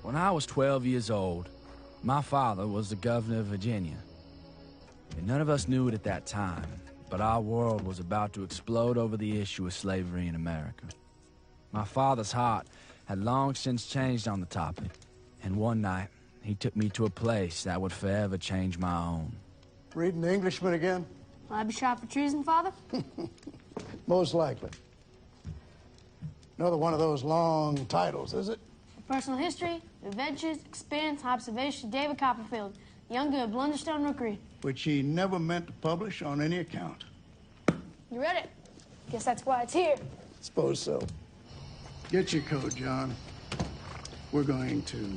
When I was 12 years old, my father was the governor of Virginia. And none of us knew it at that time, but our world was about to explode over the issue of slavery in America. My father's heart had long since changed on the topic, and one night, he took me to a place that would forever change my own. Reading the Englishman again? Will I be shot for treason, Father? Most likely. Another one of those long titles, is it? Personal history, adventures, experience, observation, David Copperfield, younger of Blunderstone Rookery. Which he never meant to publish on any account. You read it? Guess that's why it's here. Suppose so. Get your coat, John. We're going to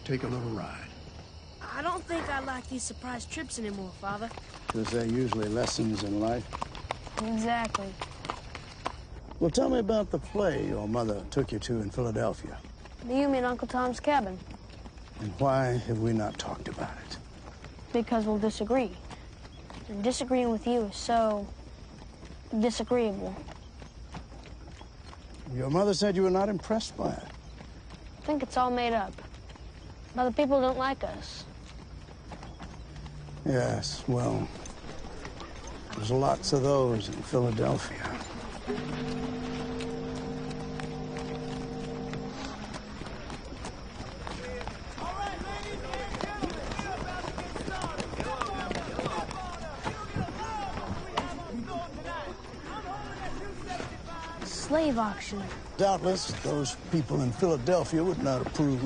take a little ride. I don't think I like these surprise trips anymore, Father. Because they're usually lessons in life. Exactly. Well, tell me about the play your mother took you to in Philadelphia. You mean Uncle Tom's Cabin? And why have we not talked about it? Because we'll disagree. And disagreeing with you is so disagreeable. Your mother said you were not impressed by it. I think it's all made up. But the people don't like us. Yes, well, there's lots of those in Philadelphia. Slave auction. Doubtless, those people in Philadelphia would not approve.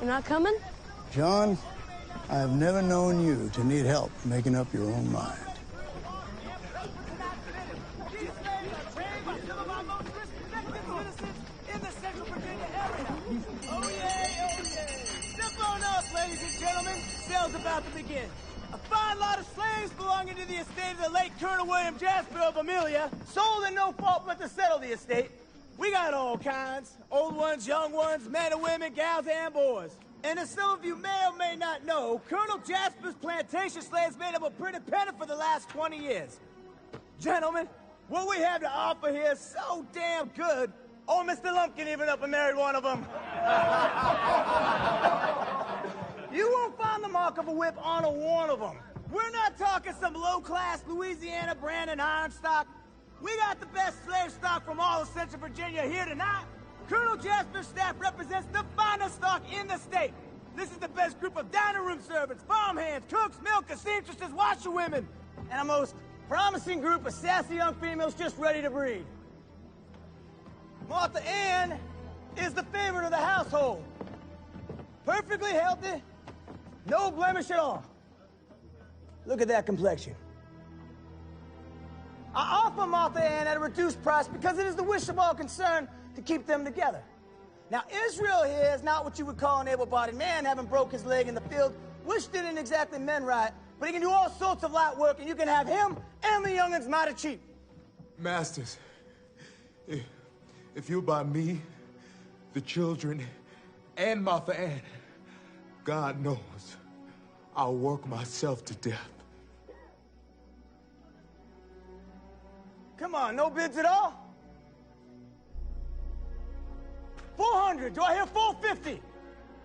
You're not coming? John, I have never known you to need help making up your own mind. About to begin. A fine lot of slaves belonging to the estate of the late Colonel William Jasper of Amelia, sold in no fault but to settle the estate. We got all kinds, old ones, young ones, men and women, gals and boys. And as some of you may or may not know, Colonel Jasper's plantation slaves made up a pretty penny for the last 20 years. Gentlemen, what we have to offer here is so damn good, old Mr. Lumpkin even up and married one of them. You won't find the mark of a whip on a one of them. We're not talking some low-class Louisiana brand and iron stock. We got the best slave stock from all of Central Virginia here tonight. Colonel Jasper's staff represents the finest stock in the state. This is the best group of dining room servants, farmhands, cooks, milkers, seamstresses, washerwomen, and a most promising group of sassy young females just ready to breed. Martha Ann is the favorite of the household. Perfectly healthy, no blemish at all. Look at that complexion. I offer Martha Ann at a reduced price because it is the wish of all concerned to keep them together. Now, Israel here is not what you would call an able-bodied man, having broke his leg in the field, which didn't exactly mend right, but he can do all sorts of light work, and you can have him and the young'uns mighty cheap. Masters, if you buy me, the children, and Martha Ann, God knows I'll work myself to death. Come on, no bids at all? 400, do I hear 450?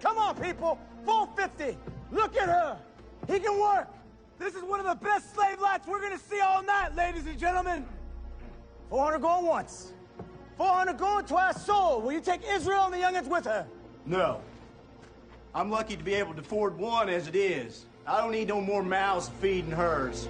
Come on, people, 450. Look at her, he can work. This is one of the best slave lots we're gonna see all night, ladies and gentlemen. 400 going once, 400 going twice sold. Will you take Israel and the young'uns with her? No. I'm lucky to be able to afford one as it is. I don't need no more mouths to feed than hers.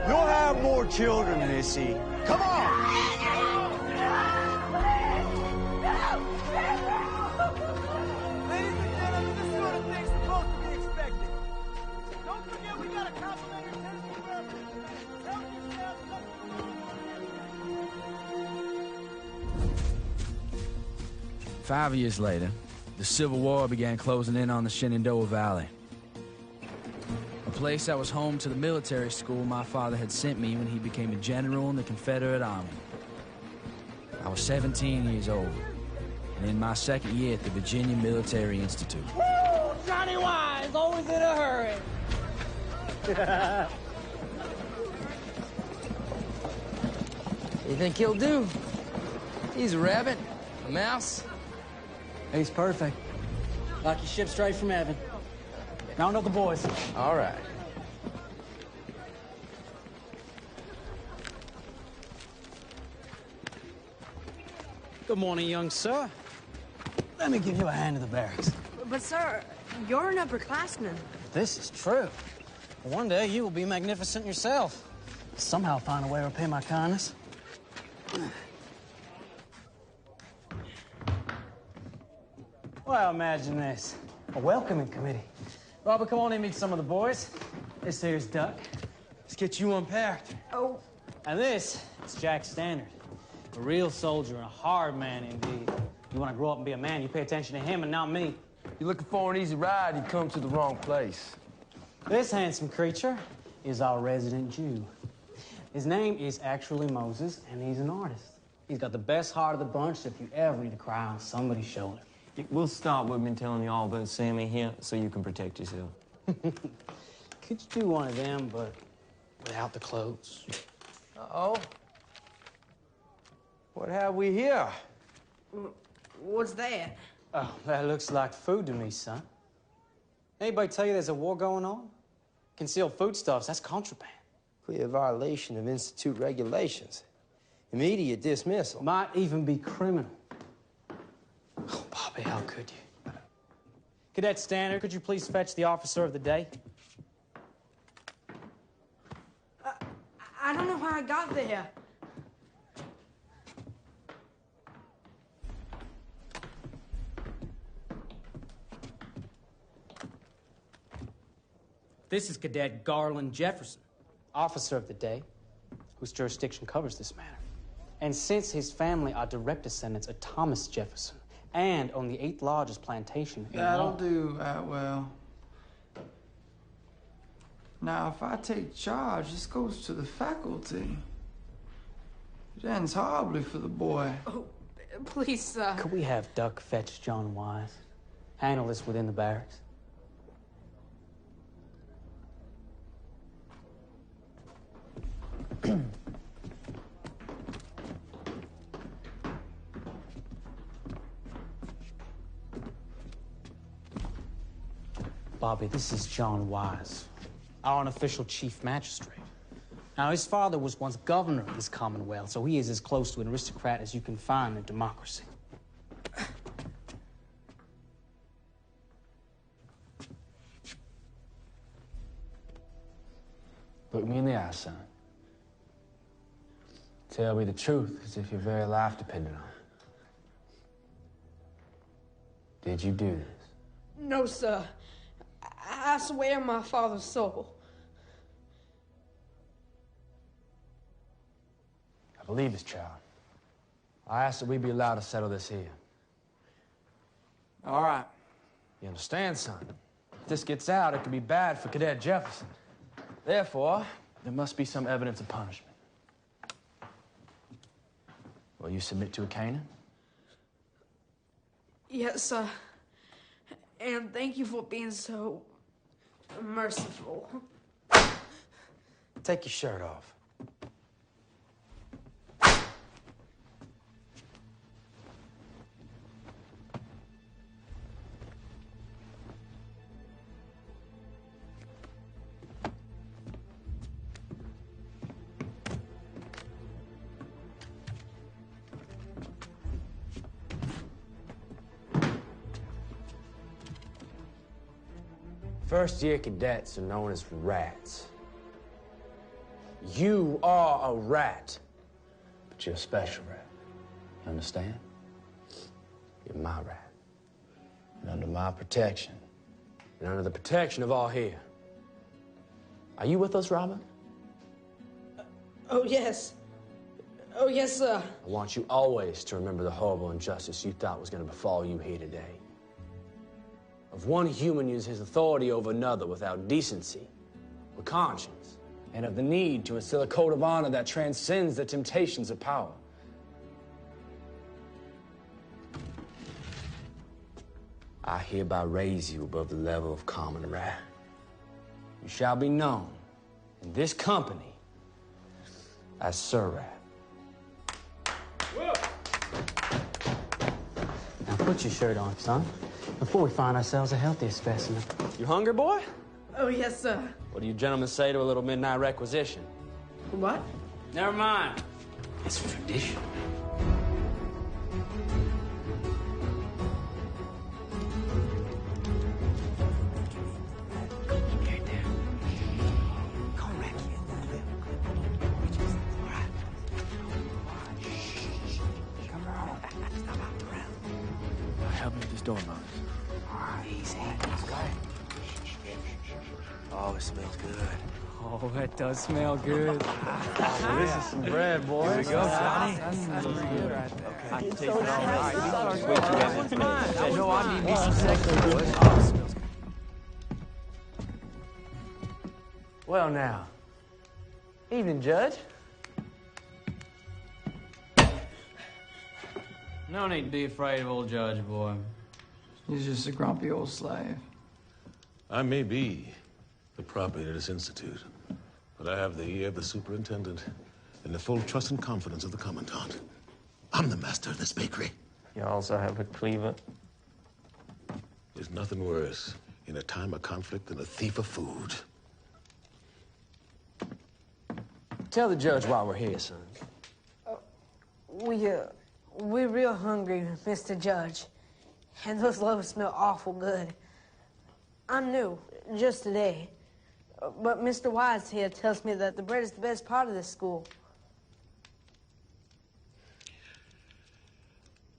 You'll have more children than this, see. Come on! Ladies and gentlemen, this sort of thing's supposed to be expected. Don't forget we got a complimentary Tennessee bourbon. Help yourselves. 5 years later, the Civil War began closing in on the Shenandoah Valley. a place that was home to the military school my father had sent me when he became a general in the Confederate Army. I was 17 years old, and in my second year at the Virginia Military Institute. Woo! Johnny Wise, always in a hurry. You think he'll do? He's a rabbit, a mouse. He's perfect. Like you shipped straight from heaven. Round up the boys. All right. Good morning, young sir. Let me give you a hand to the barracks. But, sir, you're an upperclassman. This is true. One day you will be magnificent yourself. Somehow find a way to repay my kindness. Well, imagine this. A welcoming committee. Robert, come on in, meet some of the boys. This here's Duck. Let's get you unpacked. Oh. And this is Jack Standard. A real soldier and a hard man indeed. You want to grow up and be a man, you pay attention to him and not me. You're looking for an easy ride, you come to the wrong place. This handsome creature is our resident Jew. His name is actually Moses, and he's an artist. He's got the best heart of the bunch, so if you ever need to cry on somebody's shoulder. We'll start with me telling you all about Sammy here so you can protect yourself. Could you do one of them, but without the clothes? Uh-oh. What have we here? What's that? Oh, that looks like food to me, son. Anybody tell you there's a war going on? Concealed foodstuffs, that's contraband. Clear violation of Institute regulations. Immediate dismissal. Might even be criminal. Oh, Bobby, how could you? Cadet Standard, could you please fetch the officer of the day? I don't know how I got there. This is Cadet Garland Jefferson, officer of the day, whose jurisdiction covers this matter. And since his family are direct descendants of Thomas Jefferson, and on the 8th largest plantation in That'll do, Atwell. Now, if I take charge, this goes to the faculty. It ends horribly for the boy. Oh, please, sir. Could we have Duck fetch John Wise? Handle this within the barracks? Bobby, this is John Wise, our unofficial chief magistrate. Now, his father was once governor of this Commonwealth, so he is as close to an aristocrat as you can find in democracy. Look me in the eye, son. Tell me the truth, as if your very life depended on it. Did you do this? No, sir. I swear my father's soul. I believe this, child. I ask that we be allowed to settle this here. All right. You understand, son? If this gets out, it could be bad for Cadet Jefferson. Therefore, there must be some evidence of punishment. Will you submit to a caning? Yes, sir. And thank you for being so merciful. Take your shirt off. First-year cadets are known as rats. You are a rat, but you're a special rat. You understand? You're my rat. And under my protection, and under the protection of all here. Are you with us, Robert? Oh, yes. Oh, yes, sir. I want you always to remember the horrible injustice you thought was going to befall you here today. Of one human use his authority over another without decency, of conscience, and of the need to instill a code of honor that transcends the temptations of power. I hereby raise you above the level of common rat. You shall be known in this company as Sir Rat. Now put your shirt on, son, before we find ourselves a healthier specimen. You hungry, boy? Oh, yes, sir. What do you gentlemen say to a little midnight requisition? What? Never mind. It's tradition. Help me with this door, Moses. Easy. Oh, it smells good. Oh, that does smell good. This is some bread, boy. Here we go, Johnny. That's good right there. Okay. I can taste it all right. No, I need me some sex food. Oh, it smells good. Well, now. Evening, Judge. No need to be afraid of old Judge, boy. He's just a grumpy old slave. I may be the property of this institute, but I have the ear of the superintendent and the full trust and confidence of the commandant. I'm the master of this bakery. You also have a cleaver. There's nothing worse in a time of conflict than a thief of food. Tell the judge why we're here, son. We're real hungry, Mr. Judge. And those loaves smell awful good. I'm new, just today. But Mr. Wise here tells me that the bread is the best part of this school.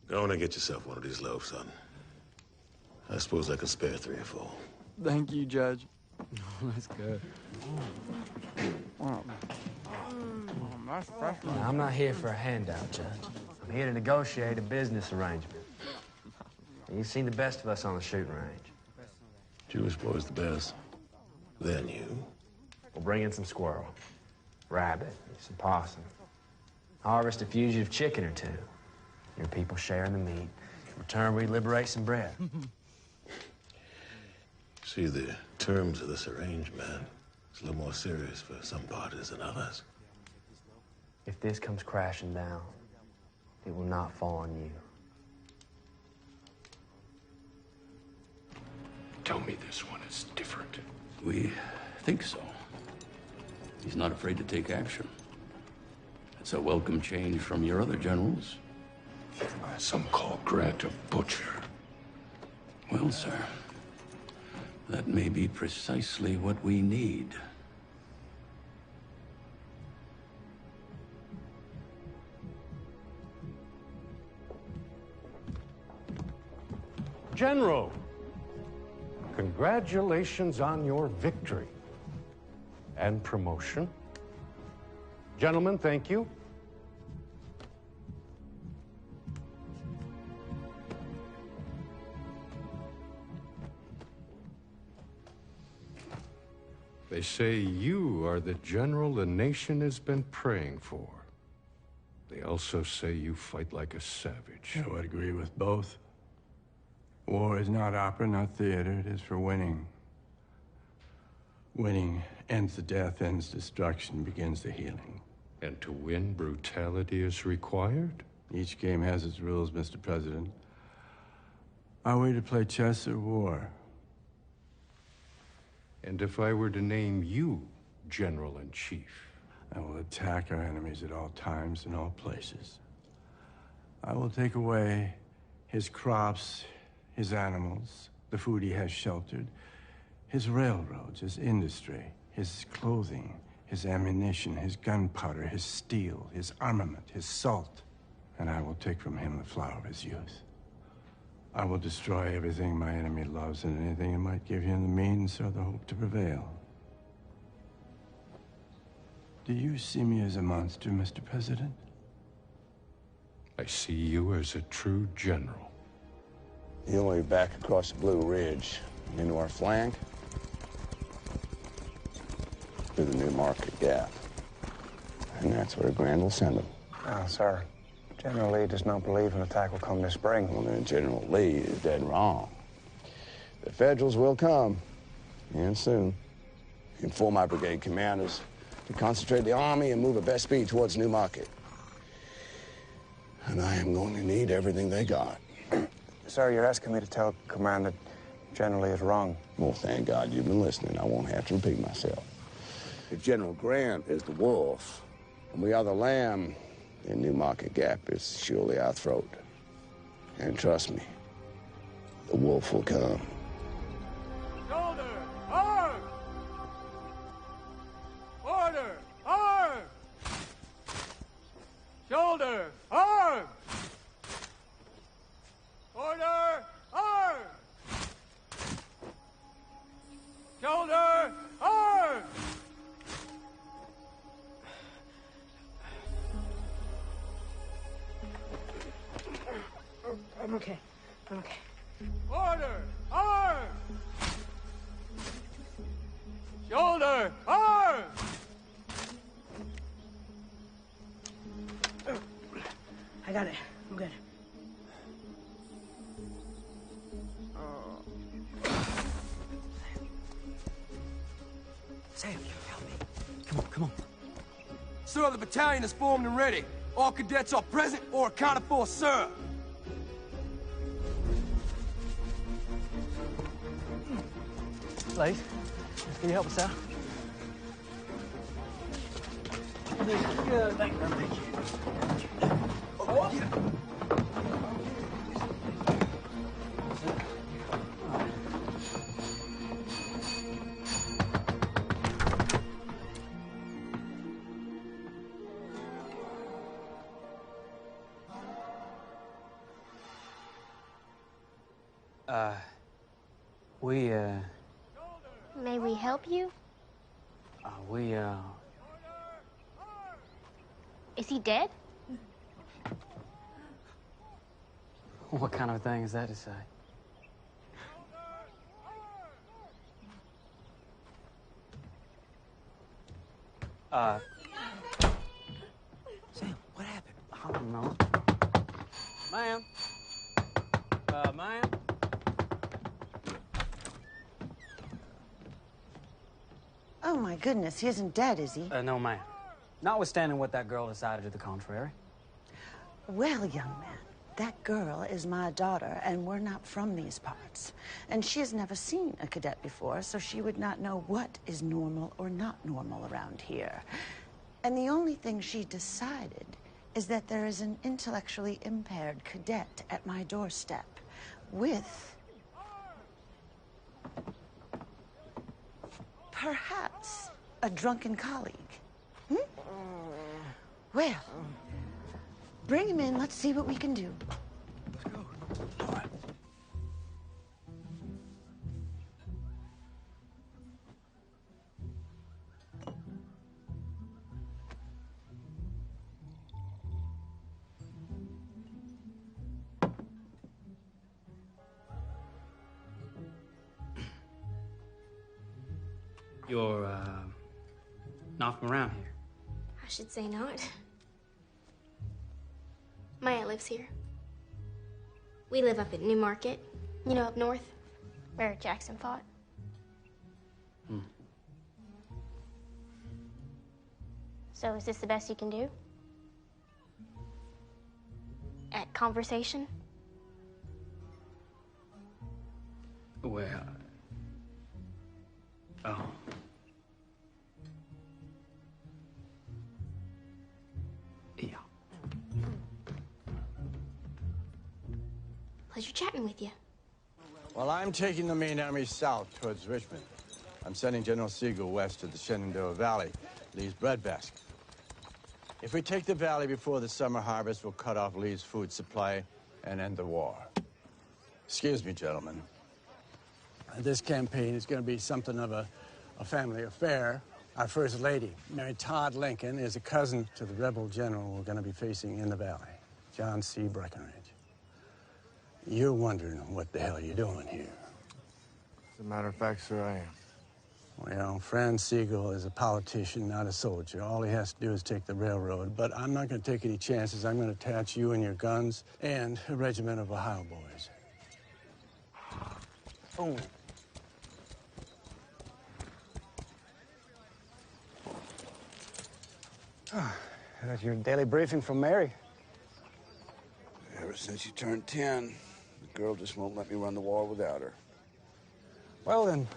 Go on and get yourself one of these loaves, son. I suppose I can spare 3 or 4. Thank you, Judge. That's good. Now, I'm not here for a handout, Judge. I'm here to negotiate a business arrangement. You've seen the best of us on the shooting range. Jewish boy's the best. Then you. We'll bring in some squirrel, rabbit, some possum. Harvest a fugitive chicken or 2. Your people sharing the meat. In return, we liberate some bread. See, the terms of this arrangement is a little more serious for some parties than others. If this comes crashing down, it will not fall on you. Tell me this one is different. We think so. He's not afraid to take action. It's a welcome change from your other generals. Some call Grant a butcher. Well, sir, that may be precisely what we need. General, congratulations on your victory and promotion. Gentlemen, thank you. They say you are the general the nation has been praying for. They also say you fight like a savage. I would agree with both. War is not opera, not theater. It is for winning. Winning ends the death, ends destruction, begins the healing. And to win, brutality is required? Each game has its rules, Mr. President. Are we to play chess or war? And if I were to name you General-in-Chief? I will attack our enemies at all times and all places. I will take away his crops, his animals, the food he has sheltered, his railroads, his industry, his clothing, his ammunition, his gunpowder, his steel, his armament, his salt, and I will take from him the flower of his youth. I will destroy everything my enemy loves and anything that might give him the means or the hope to prevail. Do you see me as a monster, Mr. President? I see you as a true general. The only way back across the Blue Ridge into our flank. to the New Market Gap. And that's where Grant will send them. No, sir. General Lee does not believe an attack will come this spring. Well, then General Lee is dead wrong. The Federals will come, and soon. Inform my brigade commanders to concentrate the army and move at best speed towards New Market. And I am going to need everything they got. Sir, you're asking me to tell Commander General Lee is wrong. Well, thank God you've been listening. I won't have to repeat myself. If General Grant is the wolf, and we are the lamb, then New Market Gap is surely our throat. And trust me, the wolf will come. Shoulder, arm! Order, arm! Shoulder, arm! Order, arm! Shoulder, arm! I'm okay. I'm okay. Order, arm! Shoulder, arm! I got it. I'm good. Sam, help me. Come on, come on. Sir, the battalion is formed and ready. All cadets are present or accounted for, sir. Blaze, can you help us out? Good, thank you. Oh, yeah. May we help you? Is he dead? What kind of thing is that to say? Sam, what happened? I don't know. Ma'am? Ma'am? Oh, my goodness, he isn't dead, is he? No, ma'am. Notwithstanding what that girl decided to the contrary. Well, young man, that girl is my daughter, and we're not from these parts. And she has never seen a cadet before, so she would not know what is normal or not normal around here. And the only thing she decided is that there is an intellectually impaired cadet at my doorstep with perhaps a drunken colleague. Hmm? Well, bring him in. Let's see what we can do. Let's go. All right. You're, not from around here. I should say not. Maya lives here. We live up at New Market, you know, up north, where Jackson fought. So is this the best you can do? At conversation? Well, oh. Yeah. Pleasure chatting with you. Well, I'm taking the main army south towards Richmond. I'm sending General Siegel west to the Shenandoah Valley, Lee's breadbasket. If we take the valley before the summer harvest, we'll cut off Lee's food supply and end the war. Excuse me, gentlemen. This campaign is going to be something of a family affair. Our First Lady, Mary Todd Lincoln, is a cousin to the rebel general we're going to be facing in the valley, John C. Breckinridge. You're wondering what the hell you're doing here. As a matter of fact, sir, I am. You know, Franz Siegel is a politician, not a soldier. All he has to do is take the railroad. But I'm not going to take any chances. I'm going to attach you and your guns and a regiment of Ohio boys. Boom. That's your daily briefing from Mary. Ever since you turned 10, the girl just won't let me run the war without her. Well, then,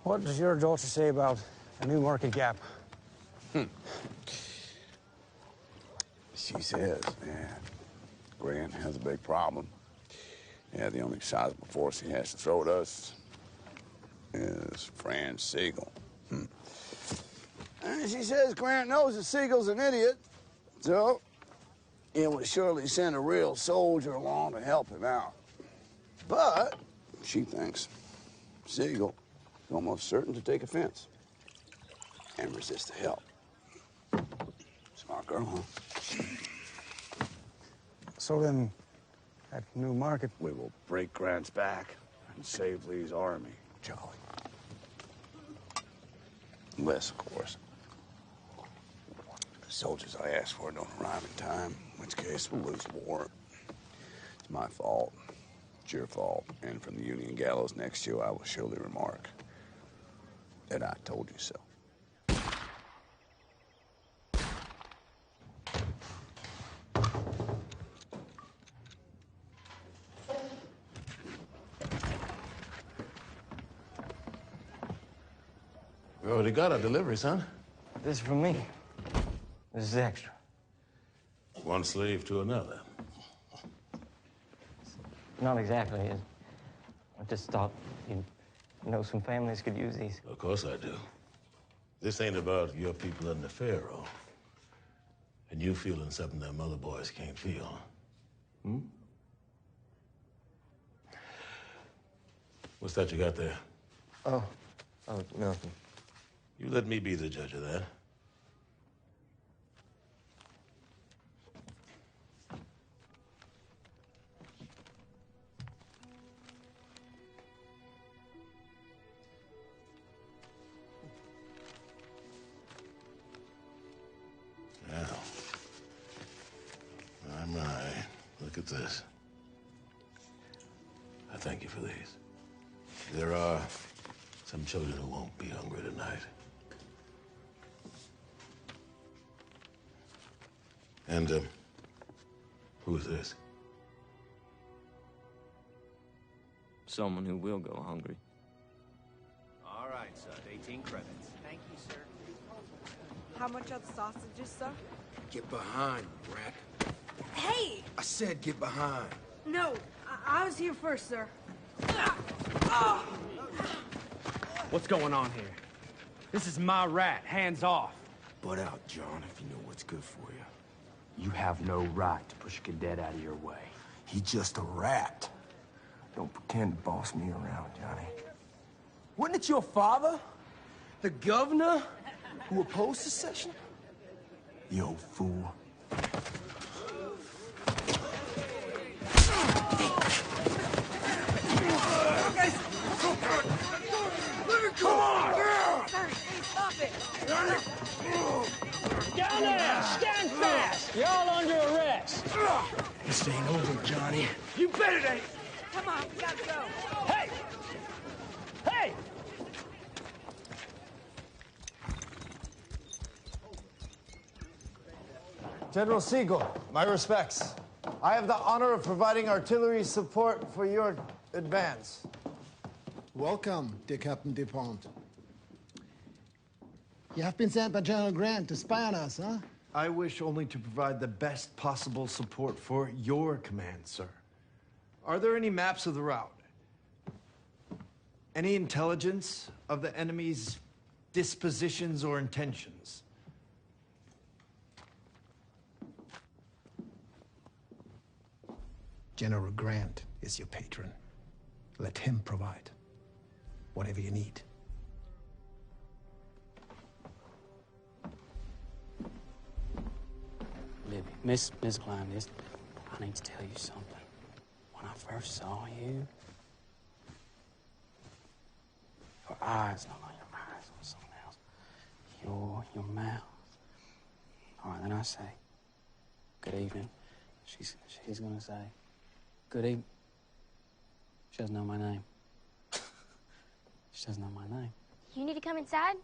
what does your daughter say about a new market gap? She says, Grant has a big problem. Yeah, the only sizable force he has to throw at us is Franz Siegel. And she says Grant knows that Siegel's an idiot, so it would surely send a real soldier along to help him out. But she thinks Siegel is almost certain to take offense and resist the help. Smart girl, huh? So then, at New Market... We will break Grant's back and save Lee's army, Charlie. Unless, of course, the soldiers I asked for don't arrive in time, in which case we'll lose the war. It's my fault. It's your fault. And from the Union gallows next to you, I will surely remark that I told you so. We already got our delivery, son. This is from me. This is extra. One slave to another. Not exactly. I just thought, you know, some families could use these. Of course I do. This ain't about your people and the Pharaoh. And you feeling something them other boys can't feel. What's that you got there? Oh, nothing. You let me be the judge of that. Now, my, look at this. I thank you for these. There are some children who won't be hungry tonight. And, who is this? Someone who will go hungry. All right, son. 18 credits. Thank you, sir. How much are the sausages, sir? Get behind, rat. Hey! I said get behind. No, I was here first, sir. What's going on here? This is my rat. Hands off. Butt out, John, if you know what's good for you. You have no right to push a cadet out of your way. He's just a rat. Don't pretend to boss me around, Johnny. Wasn't it your father, the governor, who opposed secession? You old fool. Come on! Sir, hey, stop it! Down there! Stand fast! You're all under arrest. This ain't over, Johnny. You bet it ain't. Come on, we gotta go. Hey! Hey! General Siegel, my respects. I have the honor of providing artillery support for your advance. Welcome, dear Captain DuPont. You have been sent by General Grant to spy on us, huh? I wish only to provide the best possible support for your command, sir. Are there any maps of the route? Any intelligence of the enemy's dispositions or intentions? General Grant is your patron. Let him provide whatever you need. Libby, Miss Klein, I need to tell you something. When I first saw you, your eyes not like your mouth. All right, then I say, good evening. She's gonna say, good evening. She doesn't know my name. She doesn't know my name. You need to come inside?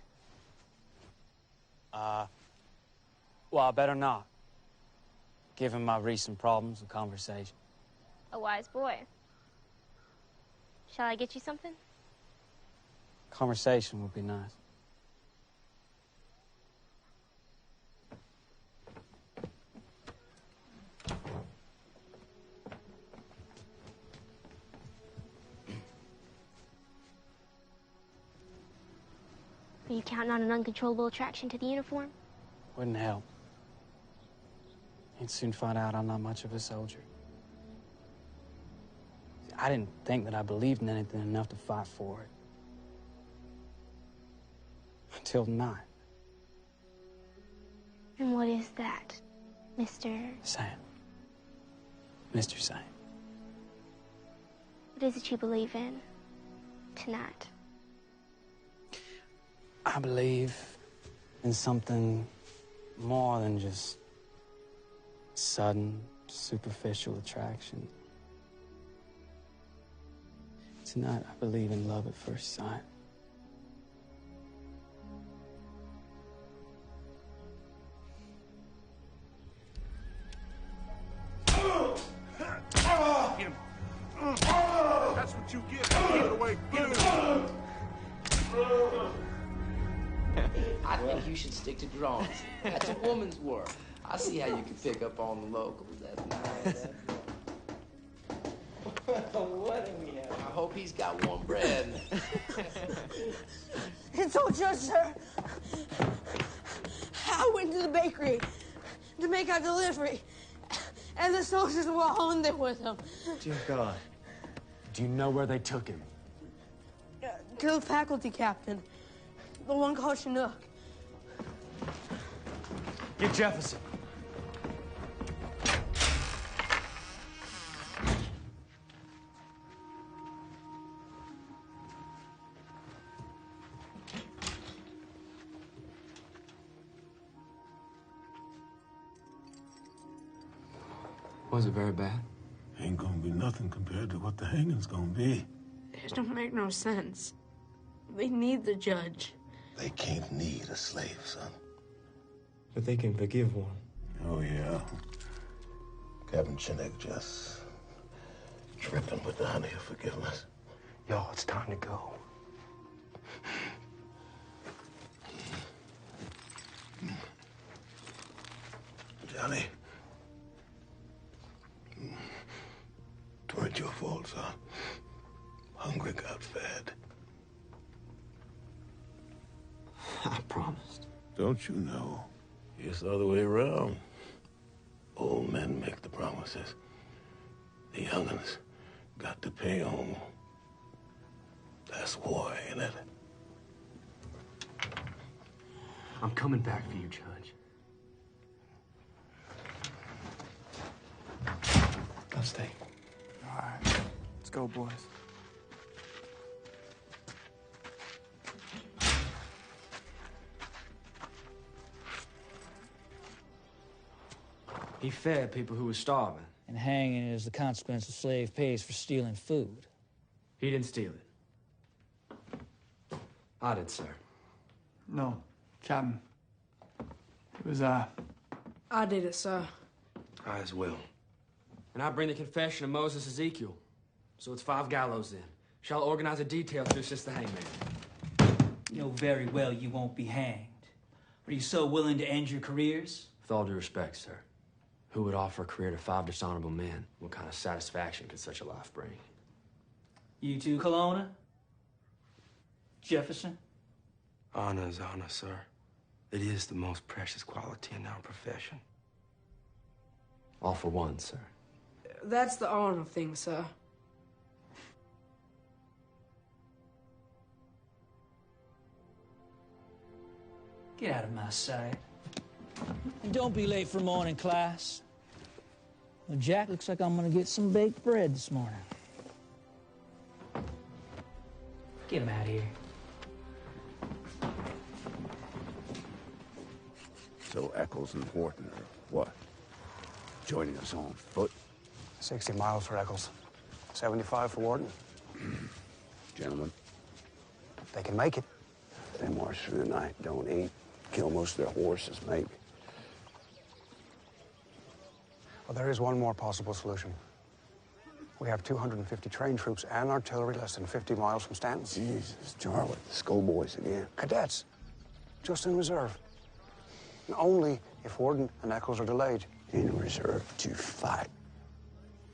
Well, I better not. Given my recent problems with conversation. A wise boy. Shall I get you something? Conversation would be nice. Are you counting on an uncontrollable attraction to the uniform? Wouldn't help. You'd soon find out I'm not much of a soldier. I didn't think that I believed in anything enough to fight for it. Until tonight. And what is that, Mr. Sam. Mr. Sam. What is it you believe in tonight? I believe in something more than just sudden, superficial attraction. Tonight, I believe in love at first sight. Get him. That's what you get. Get it away. Get it. I think you should stick to drawings. That's a woman's work. I see how you can pick up on the locals. That's nice. What do we have? I hope he's got warm bread. It's all just, sir. I went to the bakery to make our delivery, and the soldiers were all in there with him. Dear God. Do you know where they took him? To the faculty captain, the one called Chinook. Get Jefferson. Was it very bad? Ain't gonna be nothing compared to what the hanging's gonna be. It don't make no sense. They need the judge. They can't need a slave, son. But they can forgive one. Oh, yeah. Captain Chinook just dripping with the honey of forgiveness. Y'all, it's time to go. Johnny. Tweren't your fault, son. Hungry got fed. I promised. Don't you know? It's the other way around. Old men make the promises. The young'uns got to pay on. That's war, ain't it? I'm coming back for you, Judge. I'll stay. All right. Let's go, boys. He fed people who were starving. And hanging is the consequence a slave pays for stealing food. He didn't steal it. I did, sir. No, Captain. It was, I did it, sir. I as well. And I bring the confession of Moses Ezekiel. So it's 5 gallows then. Shall I organize a detail to assist the hangman? You know very well you won't be hanged. Are you so willing to end your careers? With all due respect, sir. Who would offer a career to 5 dishonorable men? What kind of satisfaction could such a life bring? You too, Kelowna? Jefferson? Honor is honor, sir. It is the most precious quality in our profession. All for one, sir. That's the honor thing, sir. Get out of my sight. And don't be late for morning class. Well, Jack, looks like I'm gonna get some baked bread this morning. Get him out of here. So Eccles and Horton are what? Joining us on foot? 60 miles for Eccles, 75 for Wharton. Gentlemen. They can make it. They march through the night, don't eat, kill most of their horses, maybe. Well, there is one more possible solution. We have 250 trained troops and artillery less than 50 miles from Stanton. Jesus, Charlie, the schoolboys again. Cadets, just in reserve. And only if Wharton and Eccles are delayed. In reserve to fight.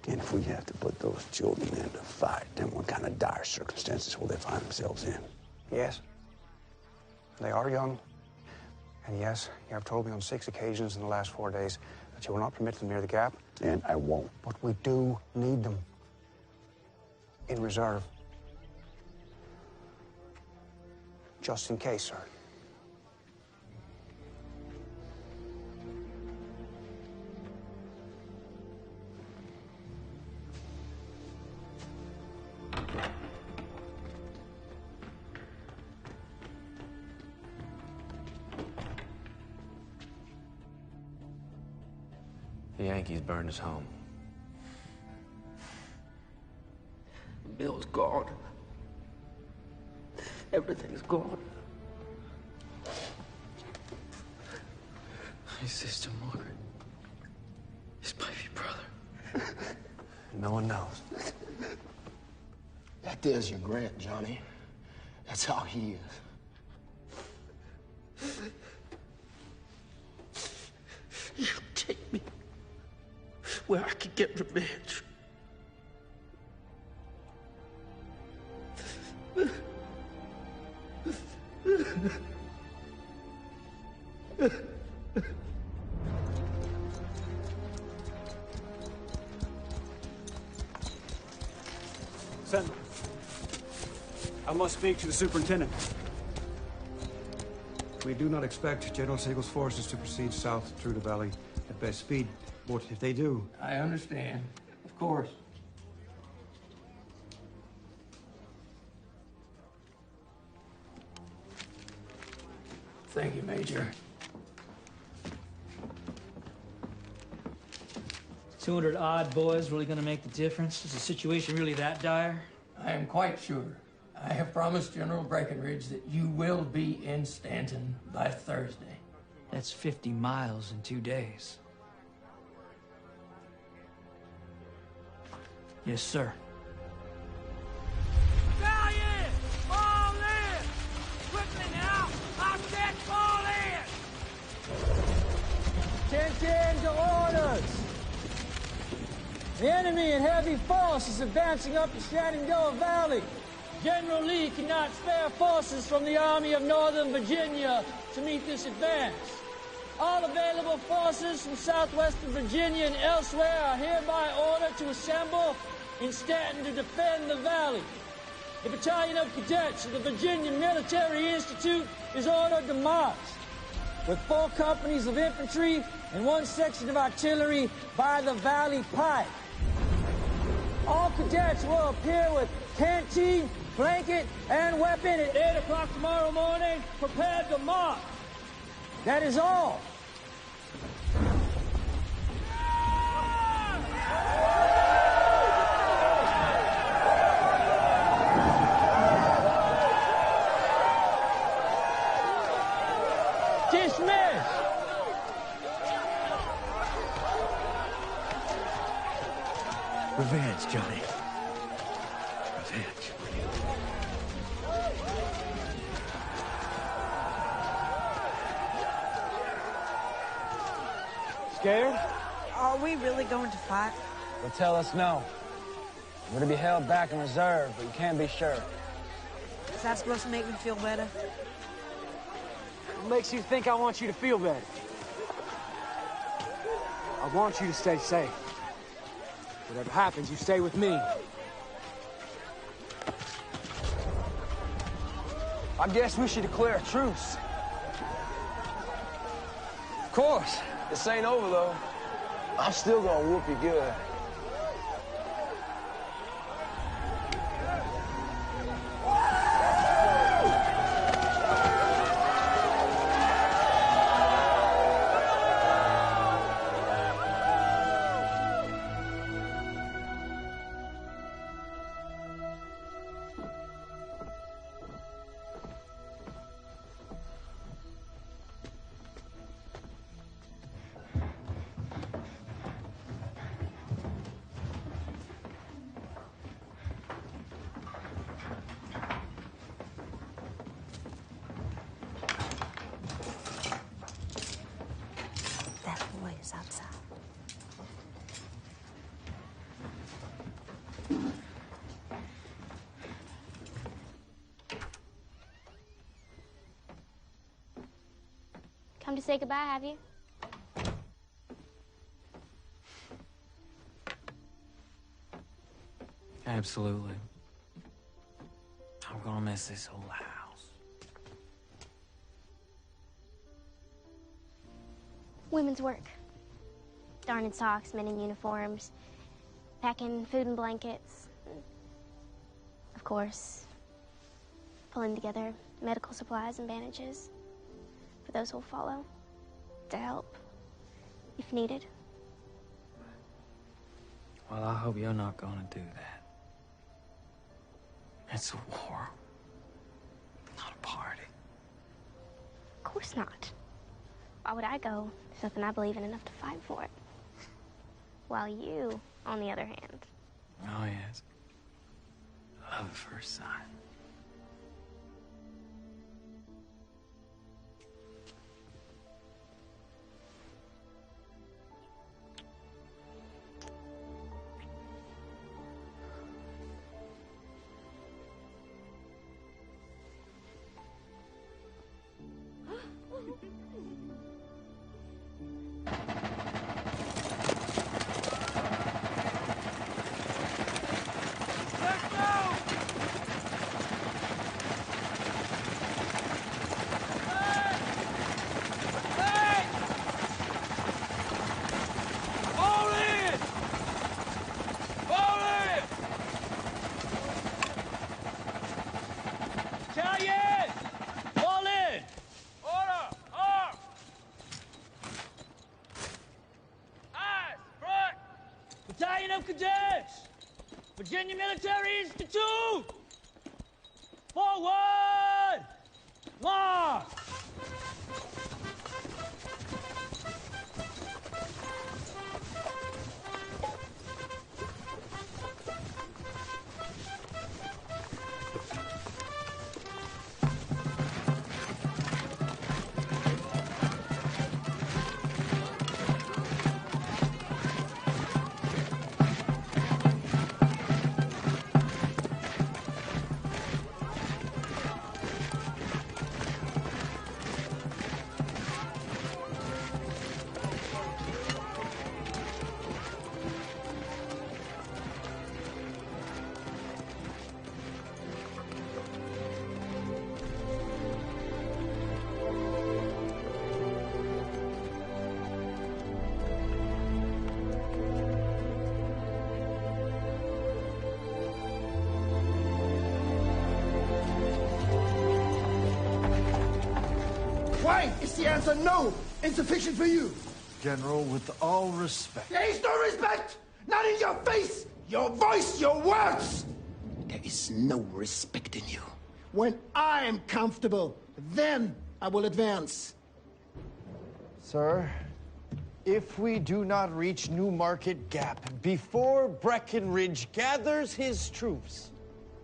And if we have to put those children in to fight, then what kind of dire circumstances will they find themselves in? Yes. They are young. And yes, you have told me on 6 occasions in the last 4 days that you will not permit them near the gap. And I won't. But we do need them. In reserve. Just in case, sir. The Yankees burned his home. Bill's gone. Everything's gone. His sister Margaret. His baby brother. No one knows. That there's your Grant, Johnny. That's how he is. You take me where I can get revenge. Sentinel, I must speak to the superintendent. We do not expect General Siegel's forces to proceed south through the valley at best speed, but if they do... I understand. Of course. Thank you, Major. 200 odd boys really gonna make the difference? Is the situation really that dire? I am quite sure. I have promised General Breckinridge that you will be in Stanton by Thursday. That's 50 miles in 2 days. Yes, sir. Battalion! Fall in! Quickly now! Hostile fall in! Attention to orders! The enemy in heavy force is advancing up the Shenandoah Valley. General Lee cannot spare forces from the Army of Northern Virginia to meet this advance. All available forces from southwestern Virginia and elsewhere are hereby ordered to assemble in Stanton to defend the valley. The battalion of cadets of the Virginia Military Institute is ordered to march, with 4 companies of infantry and 1 section of artillery by the Valley Pike. All cadets will appear with canteen, blanket, and weapon at 8 o'clock tomorrow morning, prepared to march. That is all. Dismiss! Revenge, Johnny. Revenge. Scared? Are we really going to fight? Well, tell us no. We're to be held back in reserve, but you can't be sure. Is that supposed to make me feel better? What makes you think I want you to feel better? I want you to stay safe. Whatever happens, you stay with me. I guess we should declare a truce. Of course. This ain't over, though. I'm still gonna whoop you good. Come to say goodbye, have you? Absolutely. I'm gonna miss this whole house. Women's work. Darning socks, mending uniforms, packing food and blankets. Of course, pulling together medical supplies and bandages for those who'll follow, to help, if needed. Well, I hope you're not gonna do that. It's a war, not a party. Of course not. Why would I go? There's nothing I believe in enough to fight for it. While you, on the other hand. Oh, yes. Love at first sight. Cadets! Virginia Military Institute! Forward! March! Why is the answer no insufficient for you? General, with all respect. There is no respect! Not in your face, your voice, your words! There is no respect in you. When I am comfortable, then I will advance. Sir, if we do not reach New Market Gap before Breckinridge gathers his troops,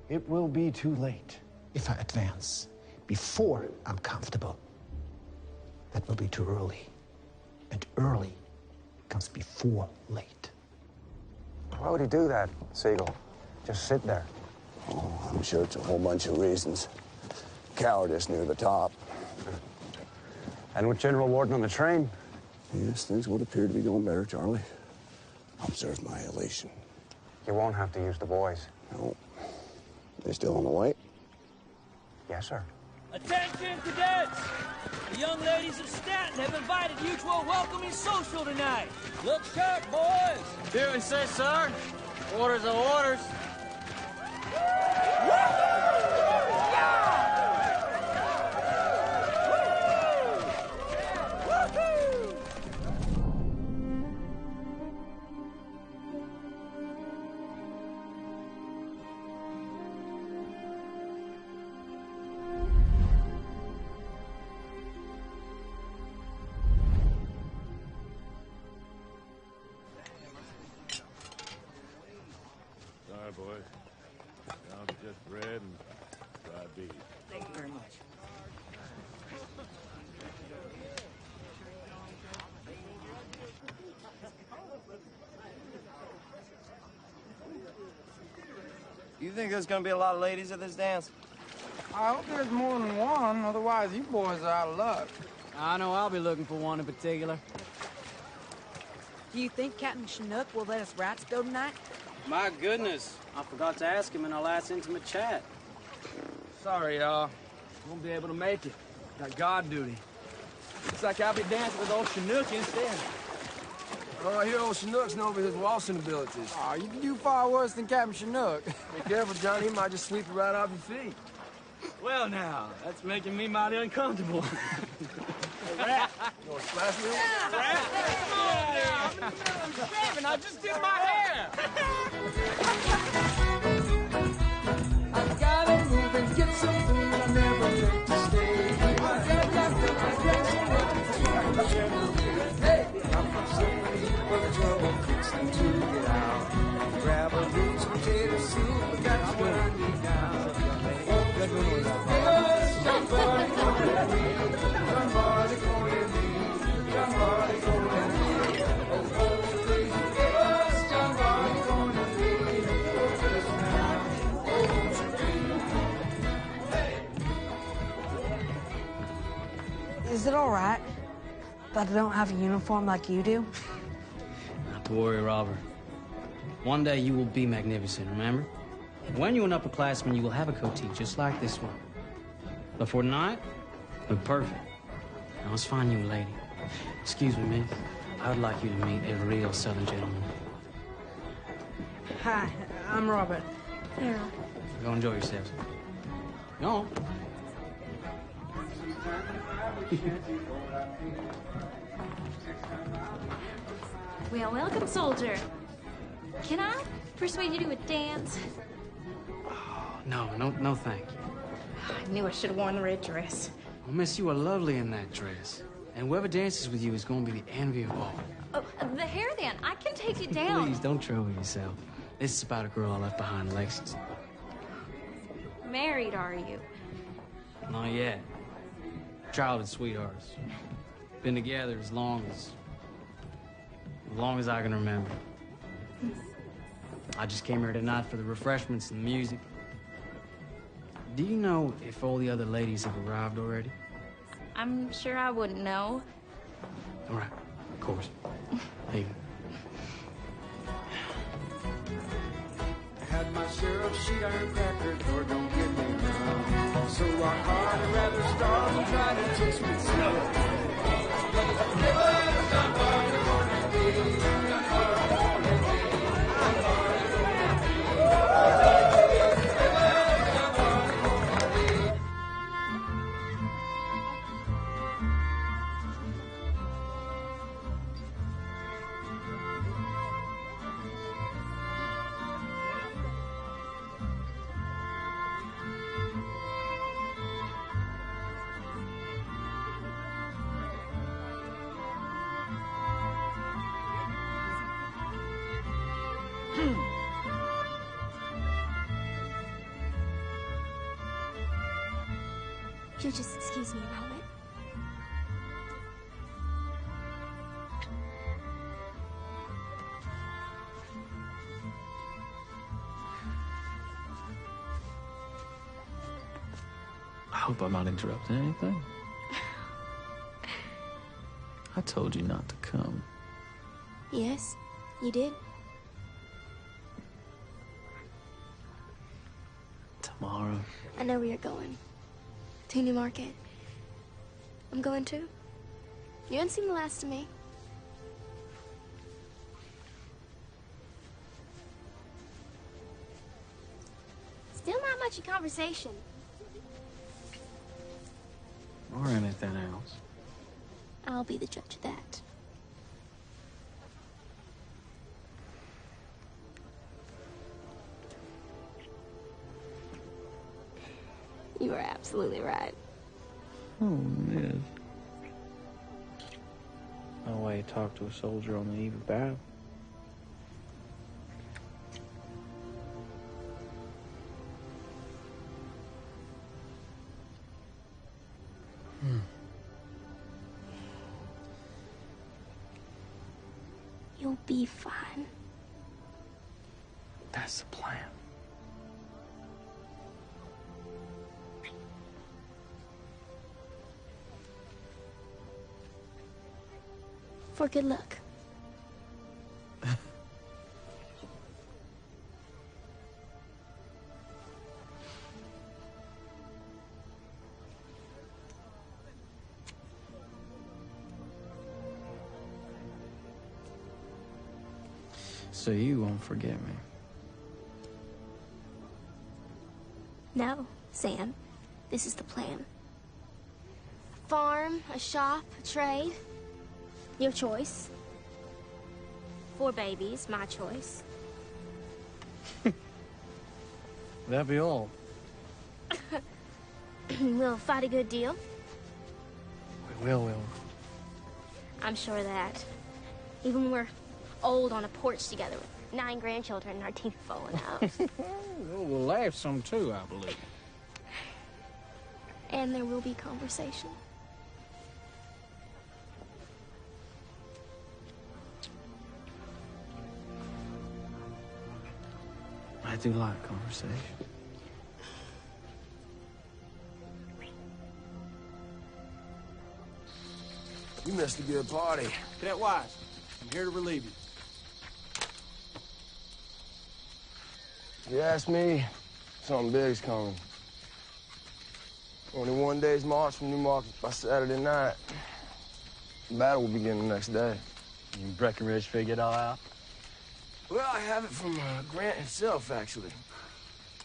it will be too late. If I advance before I'm comfortable, that will be too early. And early comes before late. Why would he do that, Siegel? Just sit there. Oh, I'm sure it's a whole bunch of reasons. Cowardice near the top. And with General Warden on the train? Yes, things would appear to be going better, Charlie. Observe my elation. You won't have to use the boys. No. They still on the way? Yes, sir. Attention, cadets! The young ladies of Stanton have invited you to a welcoming social tonight. Look sharp, boys! Do and say, sir. Orders are orders. Sorry, boys. Down to just bread and fried beef. Thank you very much. You think there's gonna be a lot of ladies at this dance? I hope there's more than one, otherwise you boys are out of luck. I know I'll be looking for one in particular. Do you think Captain Chinook will let us rats go tonight? My goodness, I forgot to ask him in our last intimate chat. Sorry, y'all. Won't be able to make it. Got guard duty. Looks like I'll be dancing with old Chinook instead. Oh, I hear old Chinook's known for his waltzing abilities. Oh, you can do far worse than Captain Chinook. Be careful, Johnny. He might just sweep you right off your feet. Well, now, that's making me mighty uncomfortable. Rat. You want to splash me? Rat? Come on now. I'm shaving. I just did my hair. I gotta move and get some food. I never meant to stay here. I get so much hey, I'm from Symphony for the trouble fixing to get out. Grab a roots potato soup, but that's what I need now. Somebody calling me, somebody calling me, somebody calling me. Oh, please give us somebody calling me. Oh, just now, oh, please. Is it all right that I don't have a uniform like you do? Not to worry, Robert. One day you will be magnificent, remember? When you're an upperclassman, you will have a coatee just like this one. But for tonight, look perfect. Now let's find you a lady. Excuse me, miss. I would like you to meet a real Southern gentleman. Hi, I'm Robert. Yeah. Go enjoy yourselves. Go on. Well, welcome, soldier. Can I persuade you to a dance? No, thank you. I knew I should have worn the red dress. Well, miss, you are lovely in that dress. And whoever dances with you is going to be the envy of all. Oh, the hair then. I can take you down. Please, don't trouble yourself. This is about a girl I left behind in Lexington. Married, are you? Not yet. Childhood sweethearts. Been together as long as I can remember. I just came here tonight for the refreshments and the music. Do you know if all the other ladies have arrived already? I'm sure I wouldn't know. All right, of course. Hey. Had my share of sheet iron crackers, or don't get me wrong. So rock hard and rather starve and try to taste me snow. You'll just excuse me a moment. I hope I'm not interrupting anything. I told you not to come. Yes, you did. Tomorrow. I know where you're going. To Newmarket. I'm going too. You haven't seen the last of me. Still not much of conversation. Or anything else. I'll be the judge of that. You are absolutely right. Oh, Miss. No way to talk to a soldier on the eve of battle. You'll be fine. That's the plan. for good luck. So you won't forget me. No, Sam. This is the plan. A farm, a shop, a trade. Your choice. 4 babies, my choice. That'd be all. We'll fight a good deal. We will. I'm sure of that. Even when we're old on a porch together with 9 grandchildren and our teeth falling out. We'll laugh some too, I believe. And there will be conversation. I do like conversation. You missed a good party. Cadet Wise, I'm here to relieve you. If you ask me, something big's coming. Only 1 day's march from Newmarket by Saturday night. The battle will begin the next day. You Breckenridge figured it all out? Well, I have it from Grant himself, actually.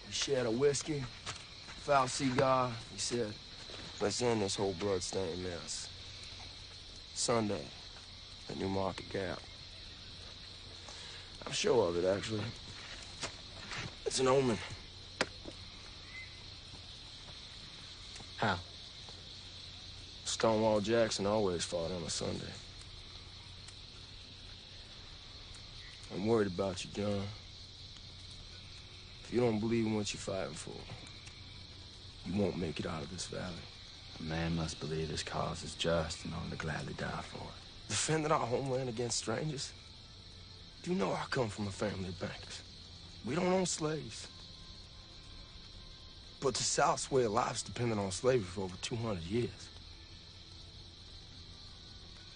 He shared a whiskey, foul cigar. He said, let's end this whole blood-stained mess. Sunday at Newmarket Gap. I'm sure of it, actually. It's an omen. How? Stonewall Jackson always fought on a Sunday. I'm worried about you, John. If you don't believe in what you're fighting for, you won't make it out of this valley. A man must believe his cause is just in order to gladly die for it. Defending our homeland against strangers? Do you know I come from a family of bankers? We don't own slaves. But the South's way of life's depended on slavery for over 200 years.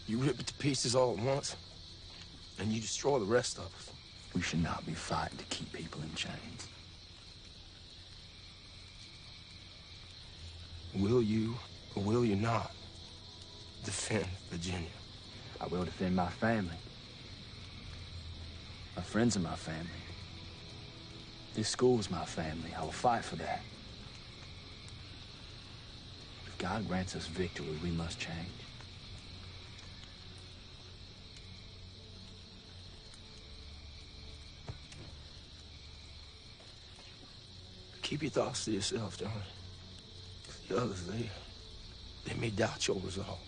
You rip it to pieces all at once, and you destroy the rest of us. We should not be fighting to keep people in chains. Will you, or will you not, defend Virginia? I will defend my family. My friends are my family. This school's my family. I will fight for that. If God grants us victory, we must change. Keep your thoughts to yourself, Johnny. The others, they may doubt your resolve.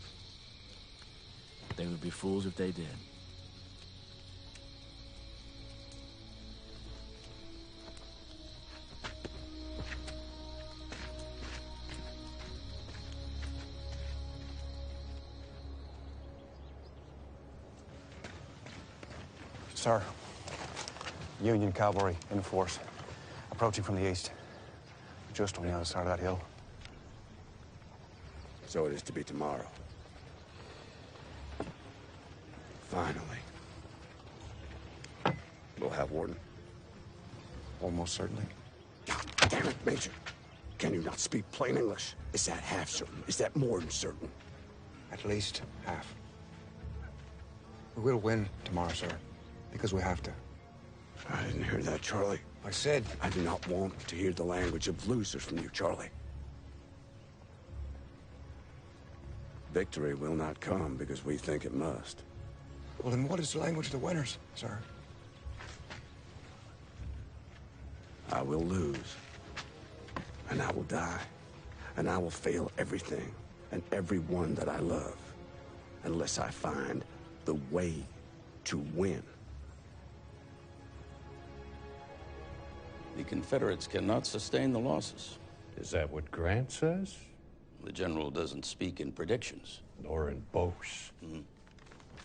They would be fools if they did. Sir, Union cavalry in force, approaching from the east, just on the other side of that hill. So it is to be tomorrow. Finally. We'll have Warden. Almost certainly. God damn it, Major. Can you not speak plain English? Is that half certain? Is that more than certain? At least half. We will win tomorrow, sir, because we have to. I didn't hear that, Charlie. I said... I do not want to hear the language of losers from you, Charlie. Victory will not come because we think it must. Well, then what is the language of the winners, sir? I will lose. And I will die. And I will fail everything and everyone that I love. Unless I find the way to win. The Confederates cannot sustain the losses. Is that what Grant says? The general doesn't speak in predictions. Nor in boasts.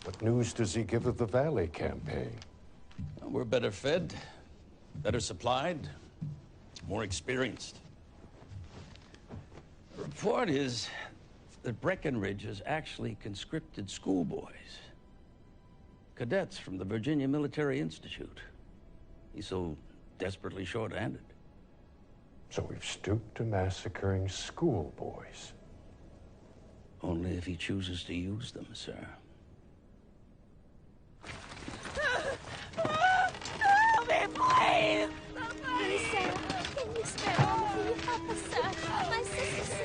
What news does he give of the Valley campaign? We're better fed, better supplied, more experienced. The report is that Breckenridge has actually conscripted schoolboys. Cadets from the Virginia Military Institute. He's so desperately short-handed. So we've stooped to massacring schoolboys. Only if he chooses to use them, sir. Help me, please! Lisa, can you spare a moment? Will you help us, sir? My sister, sir.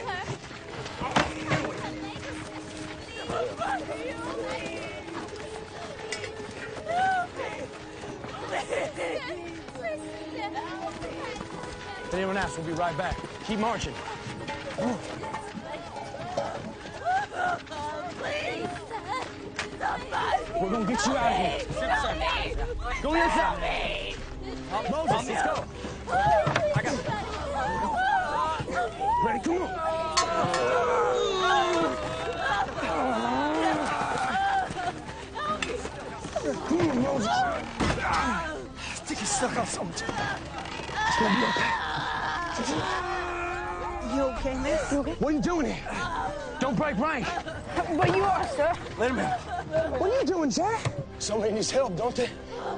If anyone asks, we'll be right back. Keep marching. We're gonna get you out of here. Go inside. Moses, let's go. I got it. Ready? Come on. Come on, Moses. I think he's stuck on something. It's gonna be okay. You okay, miss? You okay? What are you doing here? Don't break rank. But you are, sir. Let him in. What are you doing, Jack? Somebody needs help, don't they?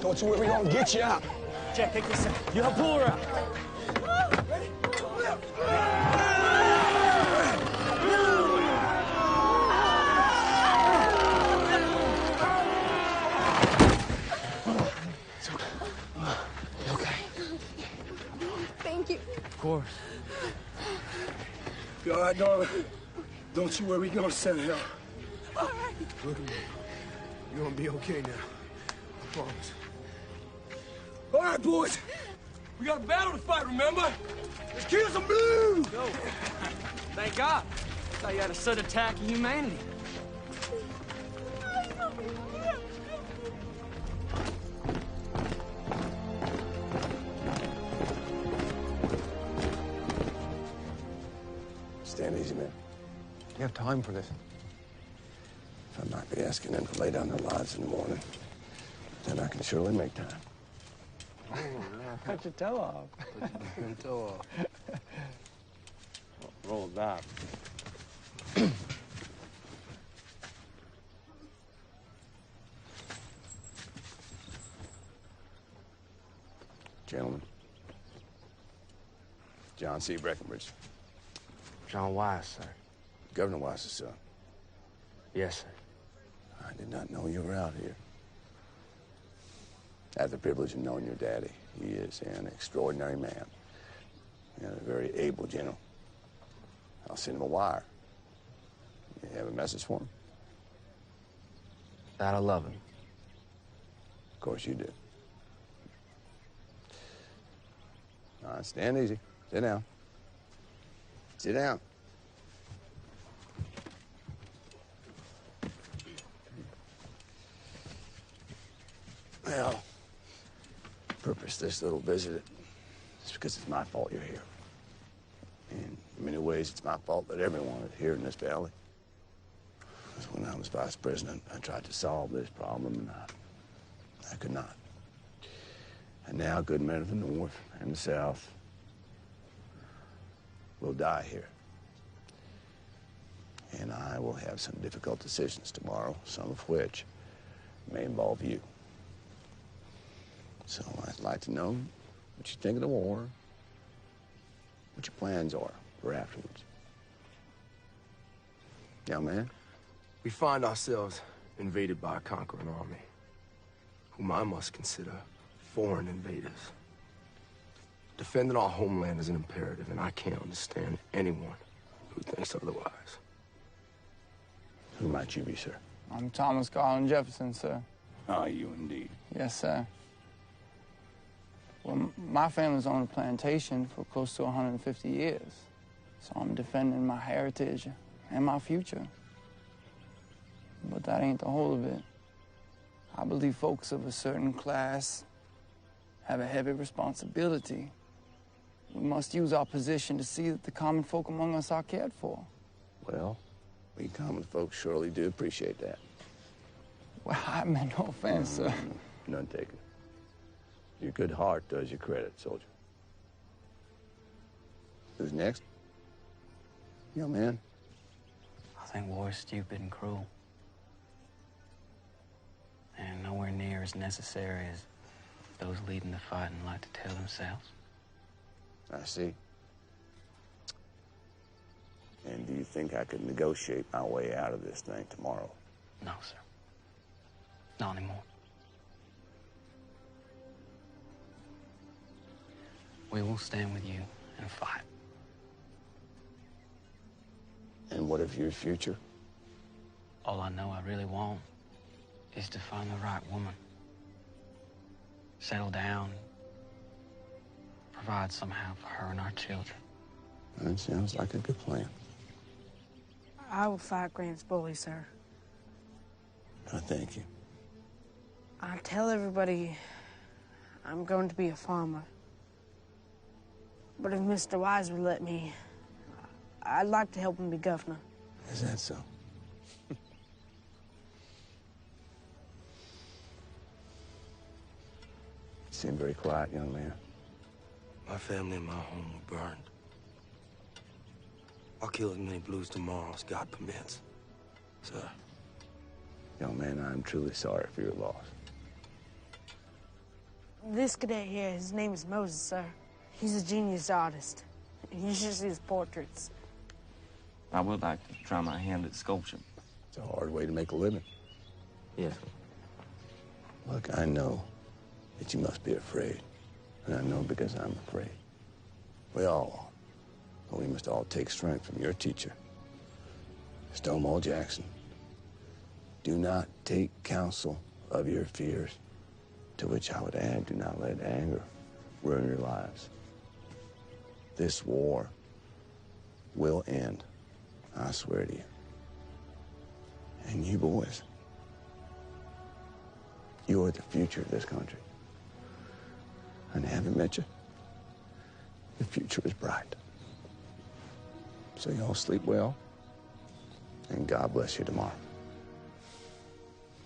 Don't you worry, we're gonna get you out. Jack, take this out. You help pull her out. You okay? Thank you. Of course. You all right, darling? Don't you worry, we're gonna send help. All right. Look at me. You're gonna be okay now. I promise. All right, boys. We got a battle to fight, remember? Let's kill some blues! Go. Thank God. I thought you had a sudden attack of humanity. Stand easy, man. You have time for this? If I might be asking them to lay down their lives in the morning, then I can surely make time. Cut your toe off. Cut your toe off. Roll it back. Gentlemen. John C. Breckenridge. John Wise, sir. Governor Wise's son. Yes, sir. I did not know you were out here. I have the privilege of knowing your daddy. He is an extraordinary man and a very able general. I'll send him a wire. You have a message for him? That I love him. Of course you do. All right, stand easy. Sit down. Sit down. Well, purpose this little visit is because it's my fault you're here. In many ways, it's my fault that everyone is here in this valley. Because when I was vice president, I tried to solve this problem, and I could not. And now good men of the North and the South will die here. And I will have some difficult decisions tomorrow, some of which may involve you. So I'd like to know what you think of the war, what your plans are for afterwards. Young man? We find ourselves invaded by a conquering army, whom I must consider foreign invaders. Defending our homeland is an imperative, and I can't understand anyone who thinks otherwise. Who might you be, sir? I'm Thomas Garland Jefferson, sir. Ah, you indeed. Yes, sir. Well, my family's owned a plantation for close to 150 years, so I'm defending my heritage and my future. But that ain't the whole of it. I believe folks of a certain class have a heavy responsibility. We must use our position to see that the common folk among us are cared for. Well, we common folks surely do appreciate that. Well, I meant no offense, sir. None taken. Your good heart does you credit, soldier. Who's next? Young man. I think war is stupid and cruel. And nowhere they're as necessary as those leading the fighting like to tell themselves. I see. And do you think I could negotiate my way out of this thing tomorrow? No, sir. Not anymore. We will stand with you and fight. And what of your future? All I know I really want is to find the right woman. Settle down. Provide somehow for her and our children. That sounds like a good plan. I will fight Grant's bully, sir. I thank you. I tell everybody I'm going to be a farmer. But if Mr. Wise would let me, I'd like to help him be governor. Is that so? You seem very quiet, young man. My family and my home were burned. I'll kill as many blues tomorrow as God permits, sir. Young man, I'm truly sorry for your loss. This cadet here, his name is Moses, sir. He's a genius artist. You should see his portraits. I would like to try my hand at sculpture. It's a hard way to make a living. Yes. Look, I know that you must be afraid. And I know because I'm afraid. We all are. But we must all take strength from your teacher, Stonewall Jackson. Do not take counsel of your fears, to which I would add, do not let anger ruin your lives. This war will end, I swear to you. And you boys, you are the future of this country. And having met you, the future is bright. So y'all sleep well, and God bless you tomorrow.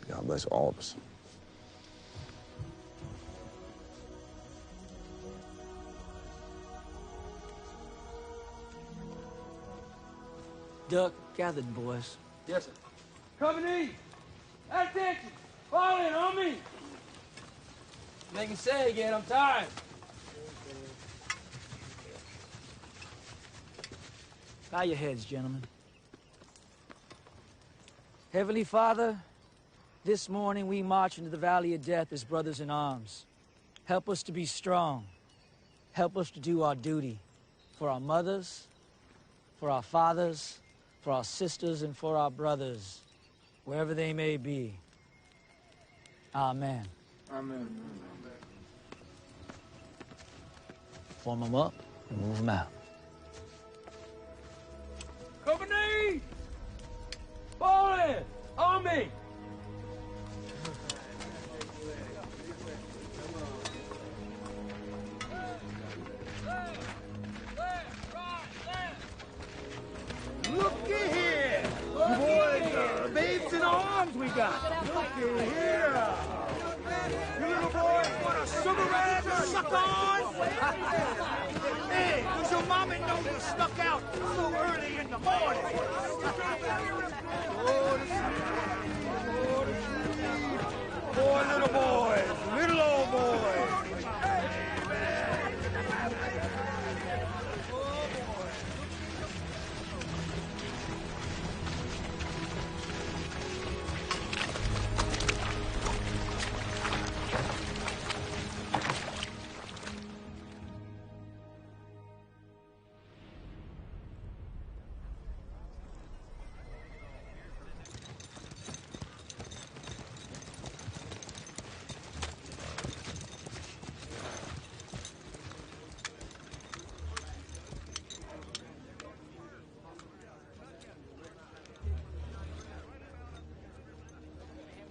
God bless all of us. Duck, gather the boys. Yes, sir. Company! Attention! Fall in on me! Making say again, I'm tired. Bow your heads, gentlemen. Heavenly Father, this morning we march into the valley of death as brothers in arms. Help us to be strong. Help us to do our duty for our mothers, for our fathers, for our sisters, and for our brothers, wherever they may be. Amen. Amen. Form them up and move them out. Company! Fall in! On me! Looky here! You boys, babes in arms we got. Looky here! You little boys want a cigarette to suck on? Hey, does your mommy know you snuck out so early in the morning? Poor little boys, little old boys.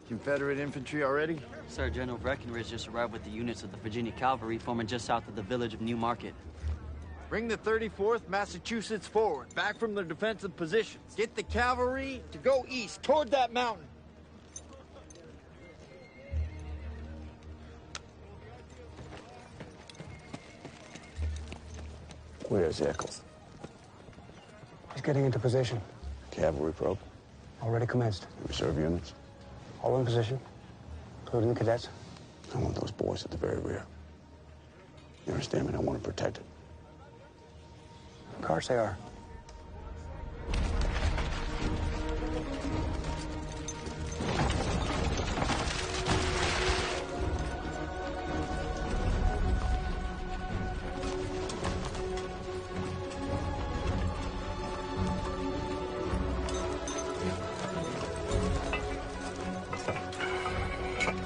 Confederate infantry already? Sir, General Breckinridge just arrived with the units of the Virginia Cavalry forming just south of the village of New Market. Bring the 34th Massachusetts forward, back from their defensive positions. Get the cavalry to go east, toward that mountain. Where's Eccles? He's getting into position. Cavalry probe? Already commenced. Reserve units? All in position. including the cadets? I want those boys at the very rear. You understand me? I want to protect it. Of course they are.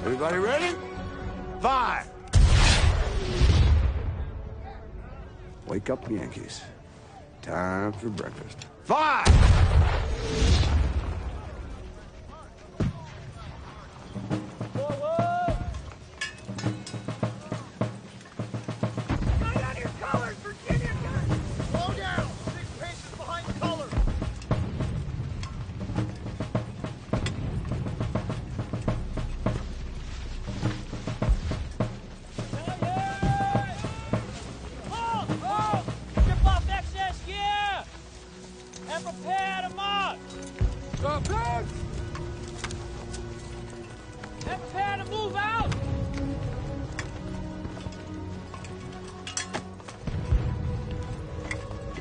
Everybody ready? Fire! Wake up, Yankees. Time for breakfast. Fire!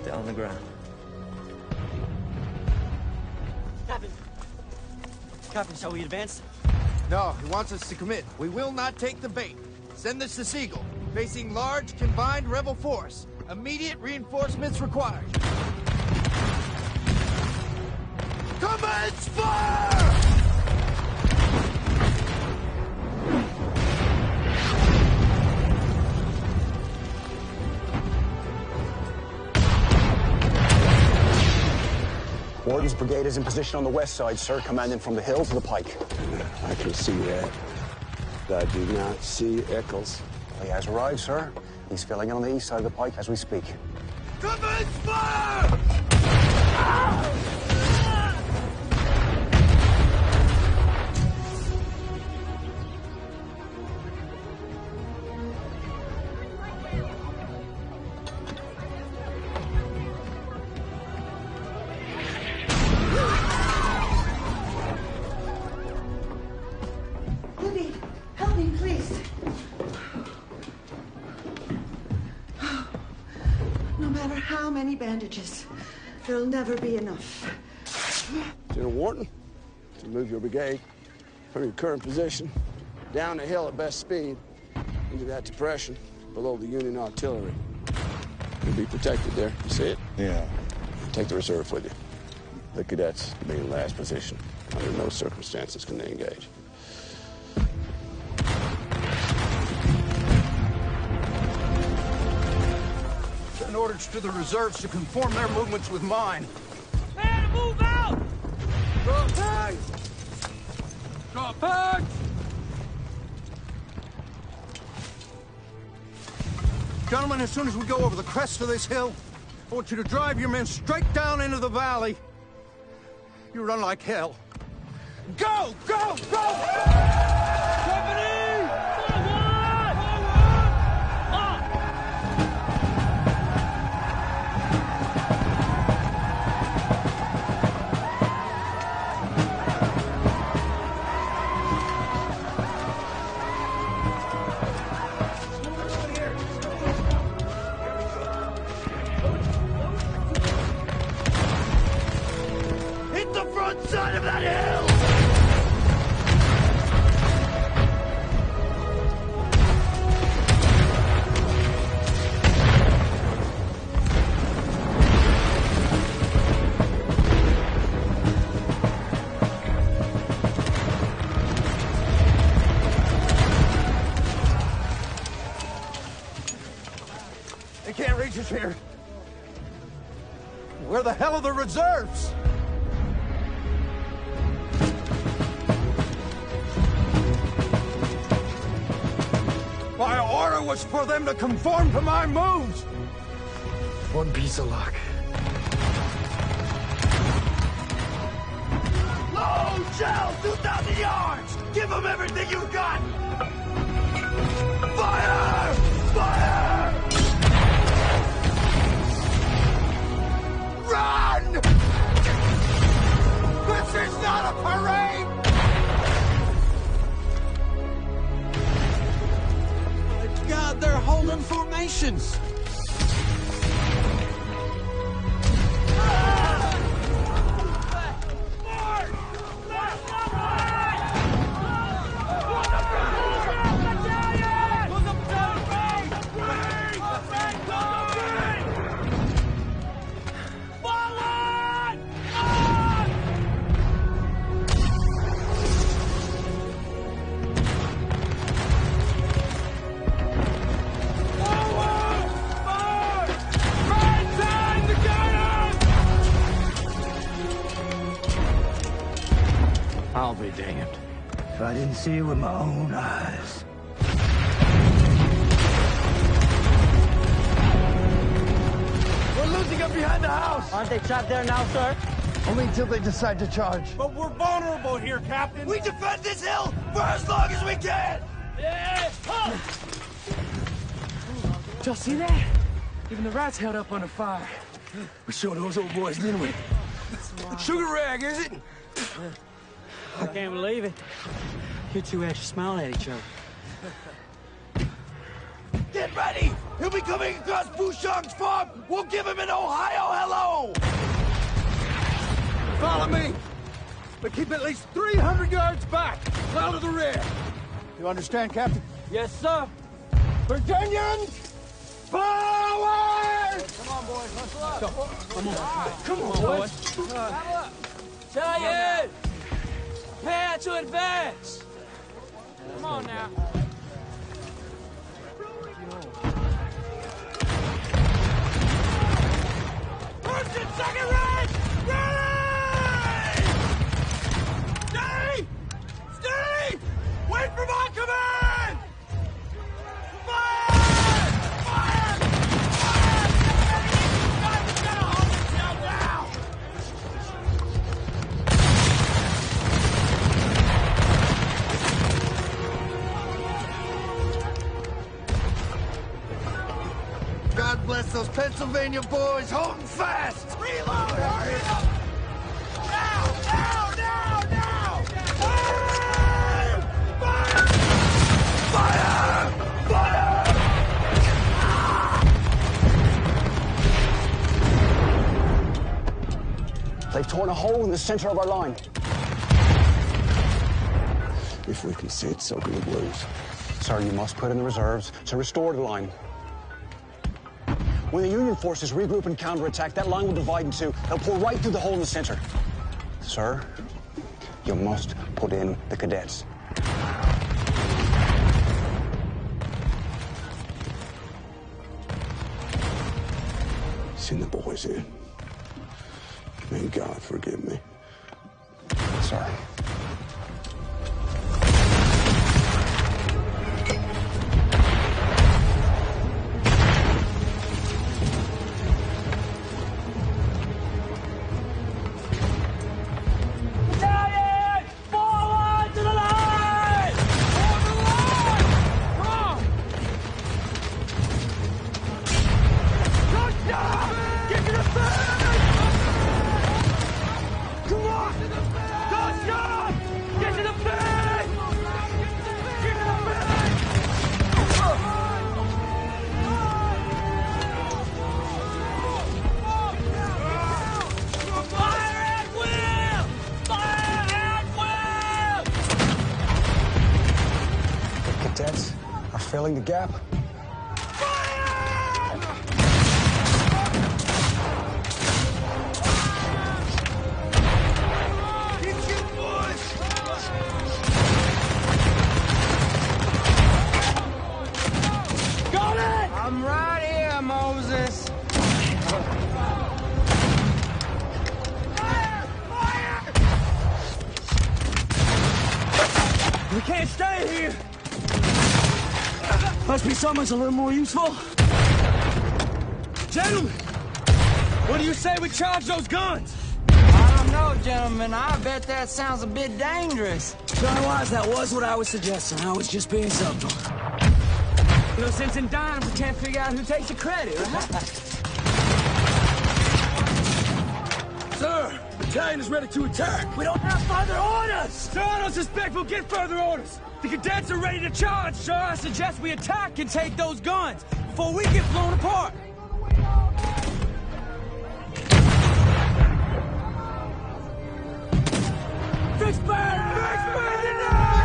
On the ground. Captain, shall we advance? No, he wants us to commit. We will not take the bait. Send this to Siegel. Facing large, combined rebel force. Immediate reinforcements required. Commence fire! Warden's brigade is in position on the west side, sir, commanding from the hill to the pike. I can see that. But I do not see Eccles. Well, he has arrived, sir. He's filling in on the east side of the pike as we speak. Commence fire! Help me, please. No matter how many bandages, there'll never be enough. General Wharton, to move your brigade from your current position down the hill at best speed into that depression below the Union artillery. You'll be protected there. You see it? Yeah. Take the reserve with you. The cadets be in last position. Under no circumstances can they engage. Send orders to the reserves to conform their movements with mine. Man, move out! Drop back! Drop back! Gentlemen, as soon as we go over the crest of this hill, I want you to drive your men straight down into the valley. You run like hell. Go! Go! Go! Company! Hit the front side of that hill! They can't reach us here. Where the hell are the reserves? My order was for them to conform to my moves. One piece of luck. Load shells, 2,000 yards! Give them everything you've got! Fire! Fire! Run! This is not a parade! nations. I'll be damned if I didn't see it with my own eyes. We're losing up behind the house. Aren't they trapped there now, sir? Only until they decide to charge. But we're vulnerable here, Captain. We defend this hill for as long as we can! Yeah. Did y'all see that? Even the rats held up under fire. We showed those old boys, didn't we? Sugar rag, is it? I can't believe it. You two actually smile at each other. Get ready! He'll be coming across Bouchard's farm! We'll give him an Ohio hello! Follow me! But keep at least 300 yards back, out of the rear. You understand, Captain? Yes, sir. Virginians, forward! Come on, boys. Let's up. Come on, boys. Giant! Prepare to advance! Come on now. First and second rank! Ready! Steady! Steady! Wait for my command! Fire! Fire! Fire! You guys gotta hold yourself down! God bless those Pennsylvania boys holding fast! Reload! Hurry up! Now! Now! Now! Now! Fire! Fire! Fire! Fire! They've torn a hole in the center of our line. If we concede, so we would lose. Sir, you must put in the reserves to restore the line. When the Union forces regroup and counterattack, that line will divide in two. They'll pour right through the hole in the center. Sir, you must put in the cadets. Send the boys in. May God forgive me. Sorry. Giant! Forward to the line! For the line! Come on! Touchdown! Get to the fence! Come on! Touchdown! Get to the fence! Get to the fence! Fire at will! Fire at will! The cadets are filling the gap. Got it! I'm right here, Moses. We can't stay here. Must be someone's a little more useful. Gentlemen, what do you say we charge those guns? I don't know, gentlemen. I bet that sounds a bit dangerous. John Wise, that was what I was suggesting. I was just being subtle. No sense in dying if we can't figure out who takes the credit, right? Sir, battalion is ready to attack. We don't have further orders! Sir, I don't suspect we'll get further orders. The cadets are ready to charge. Sir, I suggest we attack and take those guns before we get blown apart. Vicksburg! Vicksburg denied!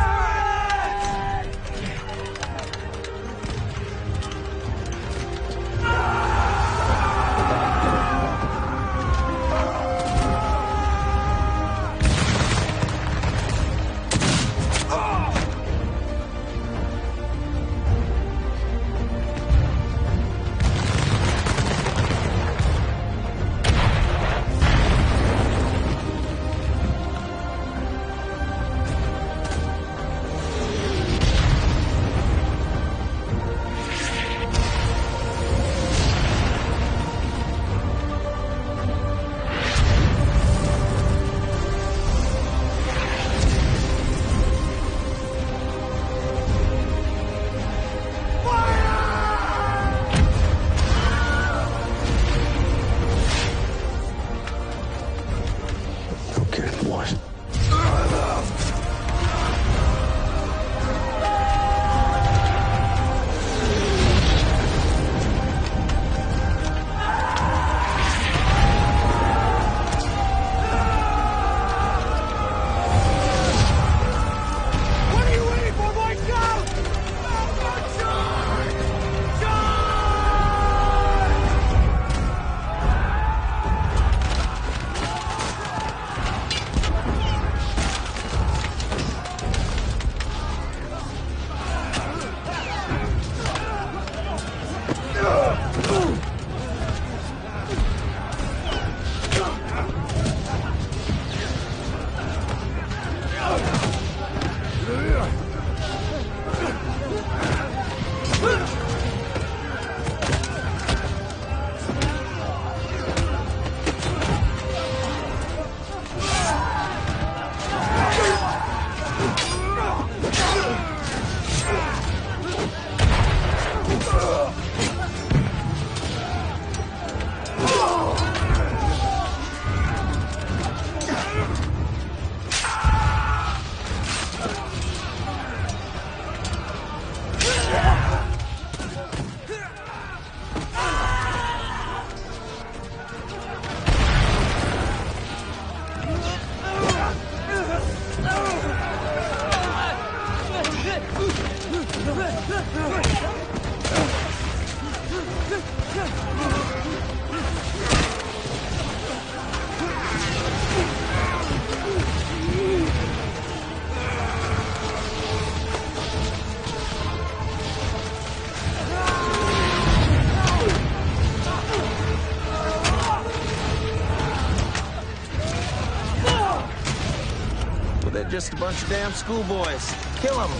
They're just a bunch of damn schoolboys. Kill them.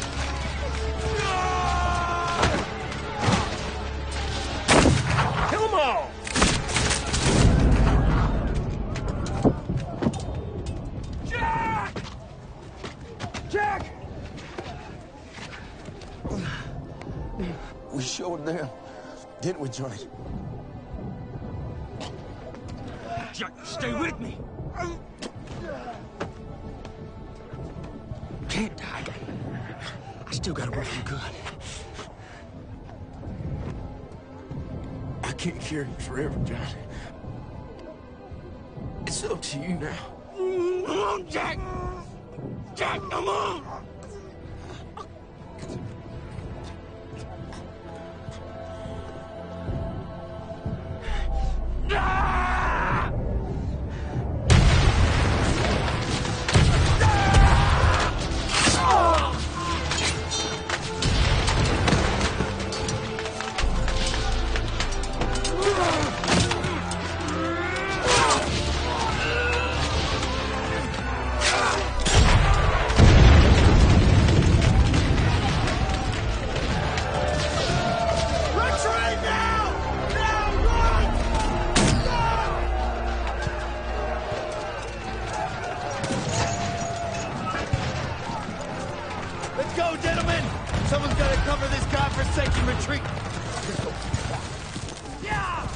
Kill them all! Jack! Jack! We showed them, didn't we, Johnny? Jack, stay with me. Can't die. I still gotta work you good. I can't carry you forever, John. It's up to you now. Come on, Jack! Jack, come on! Let's go, gentlemen! Someone's gotta cover this godforsaken retreat. Yeah!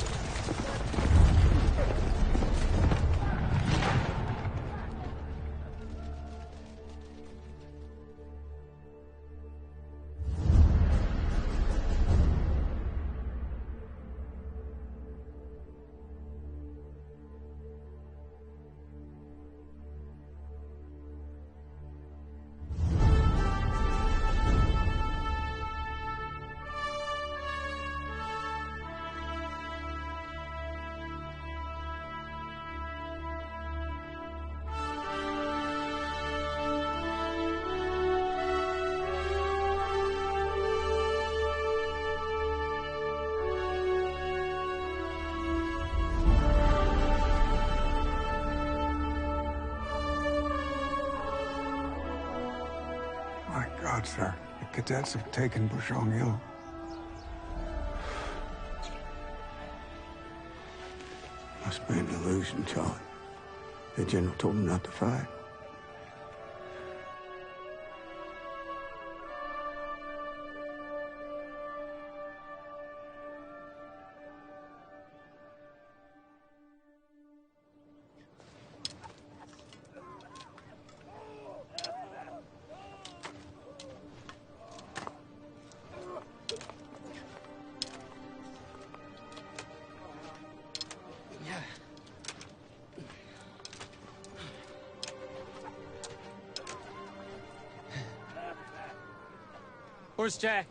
My God, sir. The cadets have taken Bushong Hill. Must be an illusion, Charlie. The general told him not to fight. Where's Jack?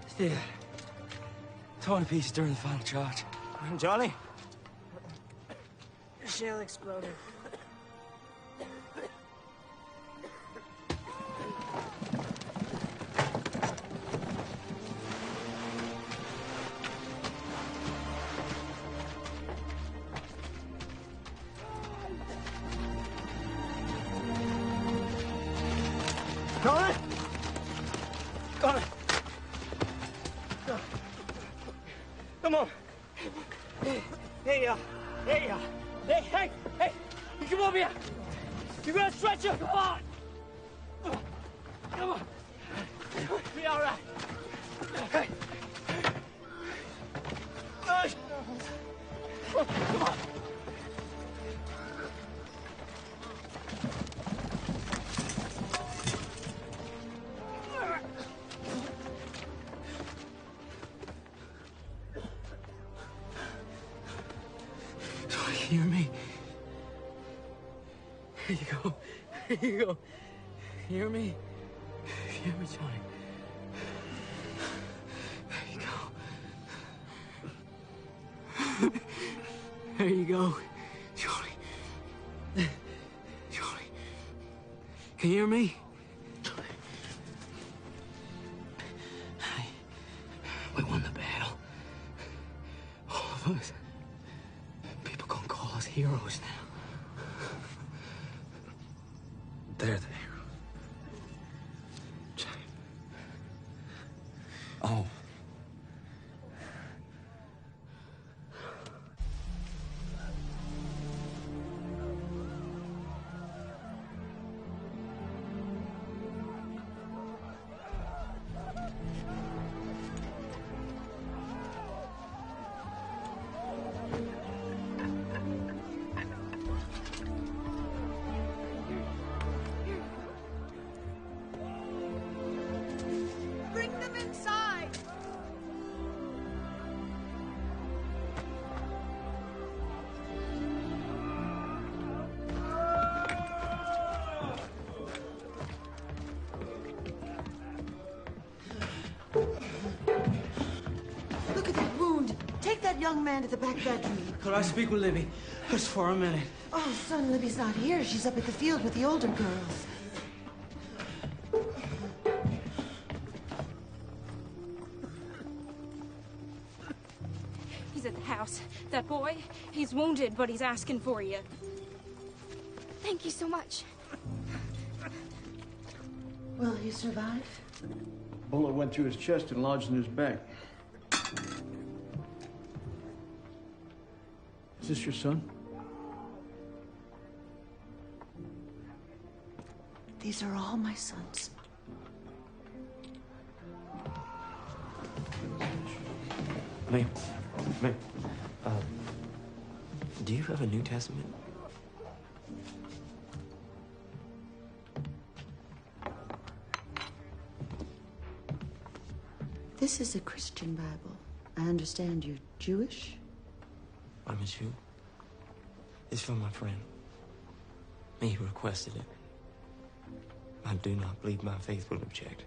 Steve. Torn to pieces during the final charge. Johnny? Shell exploded. Johnny? Johnny! Come on. Hey, come over here. You got a stretcher? Come on. Come on. Be all right. Hey. Come on. Hear me? Here you go. Here you go. Hear me? Hear me, Johnny. There you go. There you go. Johnny. Johnny. Can you hear me? We won the battle. All of us. Heroes now. They're the heroes. Jack. Oh. Look at that wound. Take that young man to the back bedroom. Could I speak with Libby? Just for a minute. Oh, son, Libby's not here. She's up at the field with the older girls. He's at the house. That boy, he's wounded, but he's asking for you. Thank you so much. Will he survive? Bullet went through his chest and lodged in his back. Is this your son? These are all my sons. Ma'am, do you have a New Testament? This is a Christian Bible. I understand you're Jewish? I'm a Jew. It's from my friend. He requested it. I do not believe my faith would object.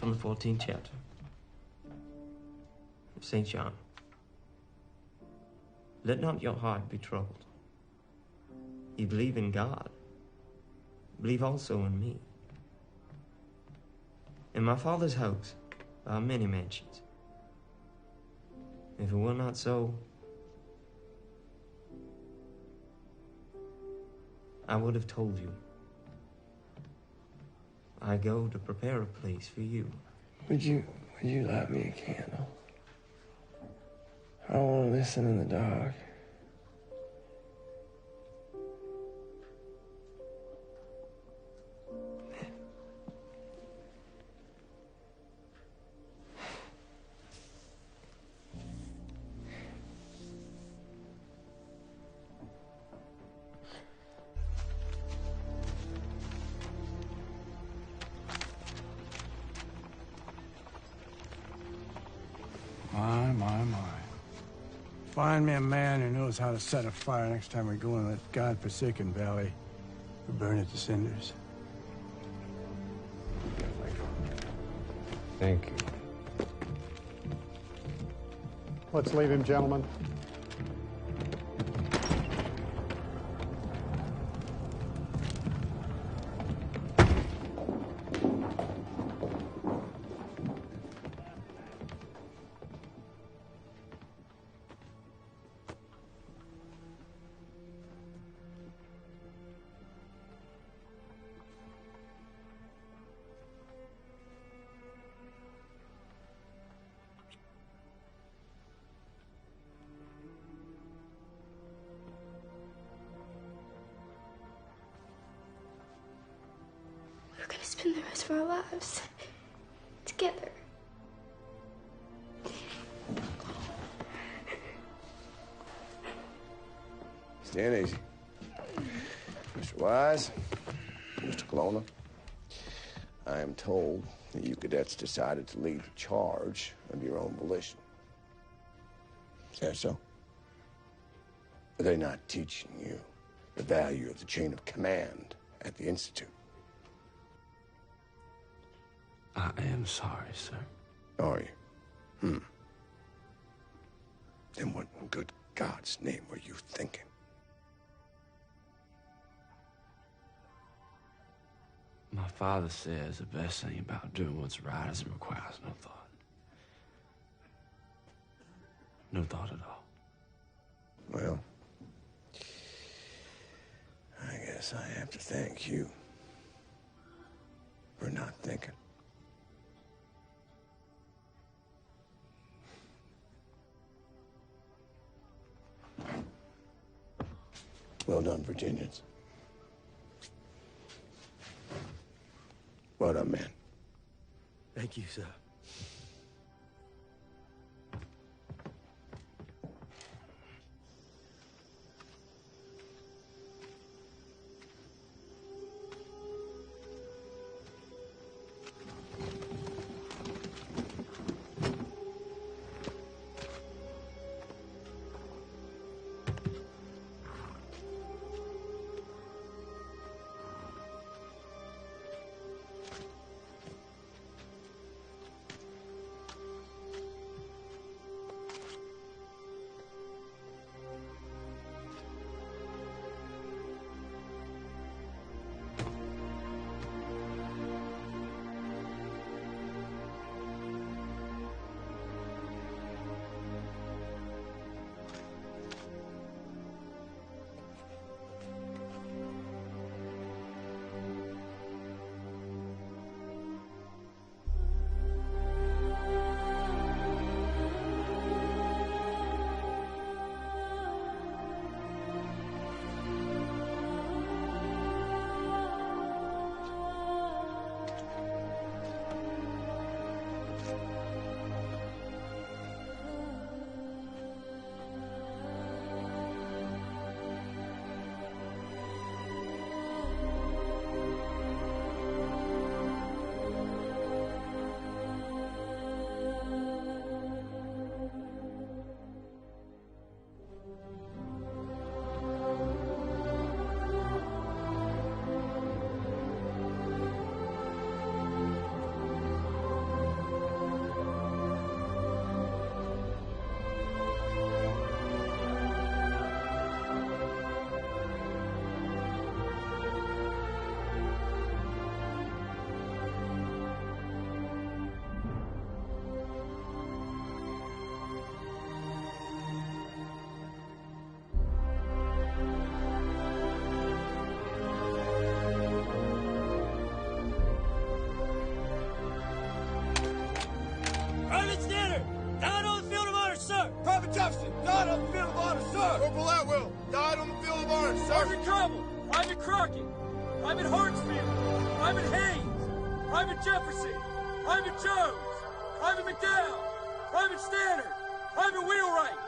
from the 14th chapter of St. John. Let not your heart be troubled. You believe in God, believe also in me. In my Father's house are many mansions. If it were not so, I would have told you. I go to prepare a place for you. Would you light me a candle? I don't want to listen in the dark. My. Find me a man who knows how to set a fire next time we go in that godforsaken valley. Or burn it to cinders. Thank you. Let's leave him, gentlemen. We're gonna spend the rest of our lives together. Stand easy. Mr. Wise, Mr. Colonna, I am told that you cadets decided to lead the charge of your own volition. Is that so? Are they not teaching you the value of the chain of command at the Institute? I am sorry, sir. Are you? Then what in good God's name were you thinking? My father says the best thing about doing what's right is it requires no thought. No thought at all. Well, I guess I have to thank you for not thinking. Well done, Virginians. Well done, man. Thank you, sir. Private Jefferson died on the field of honor, sir. Corporal Atwill died on the field of honor, sir. Sergeant Trouble, Private Crockett, Private Hartsfield, Private Haynes, Private Jefferson, Private Jones, Private McDowell, Private Stannard, Private Wheelwright,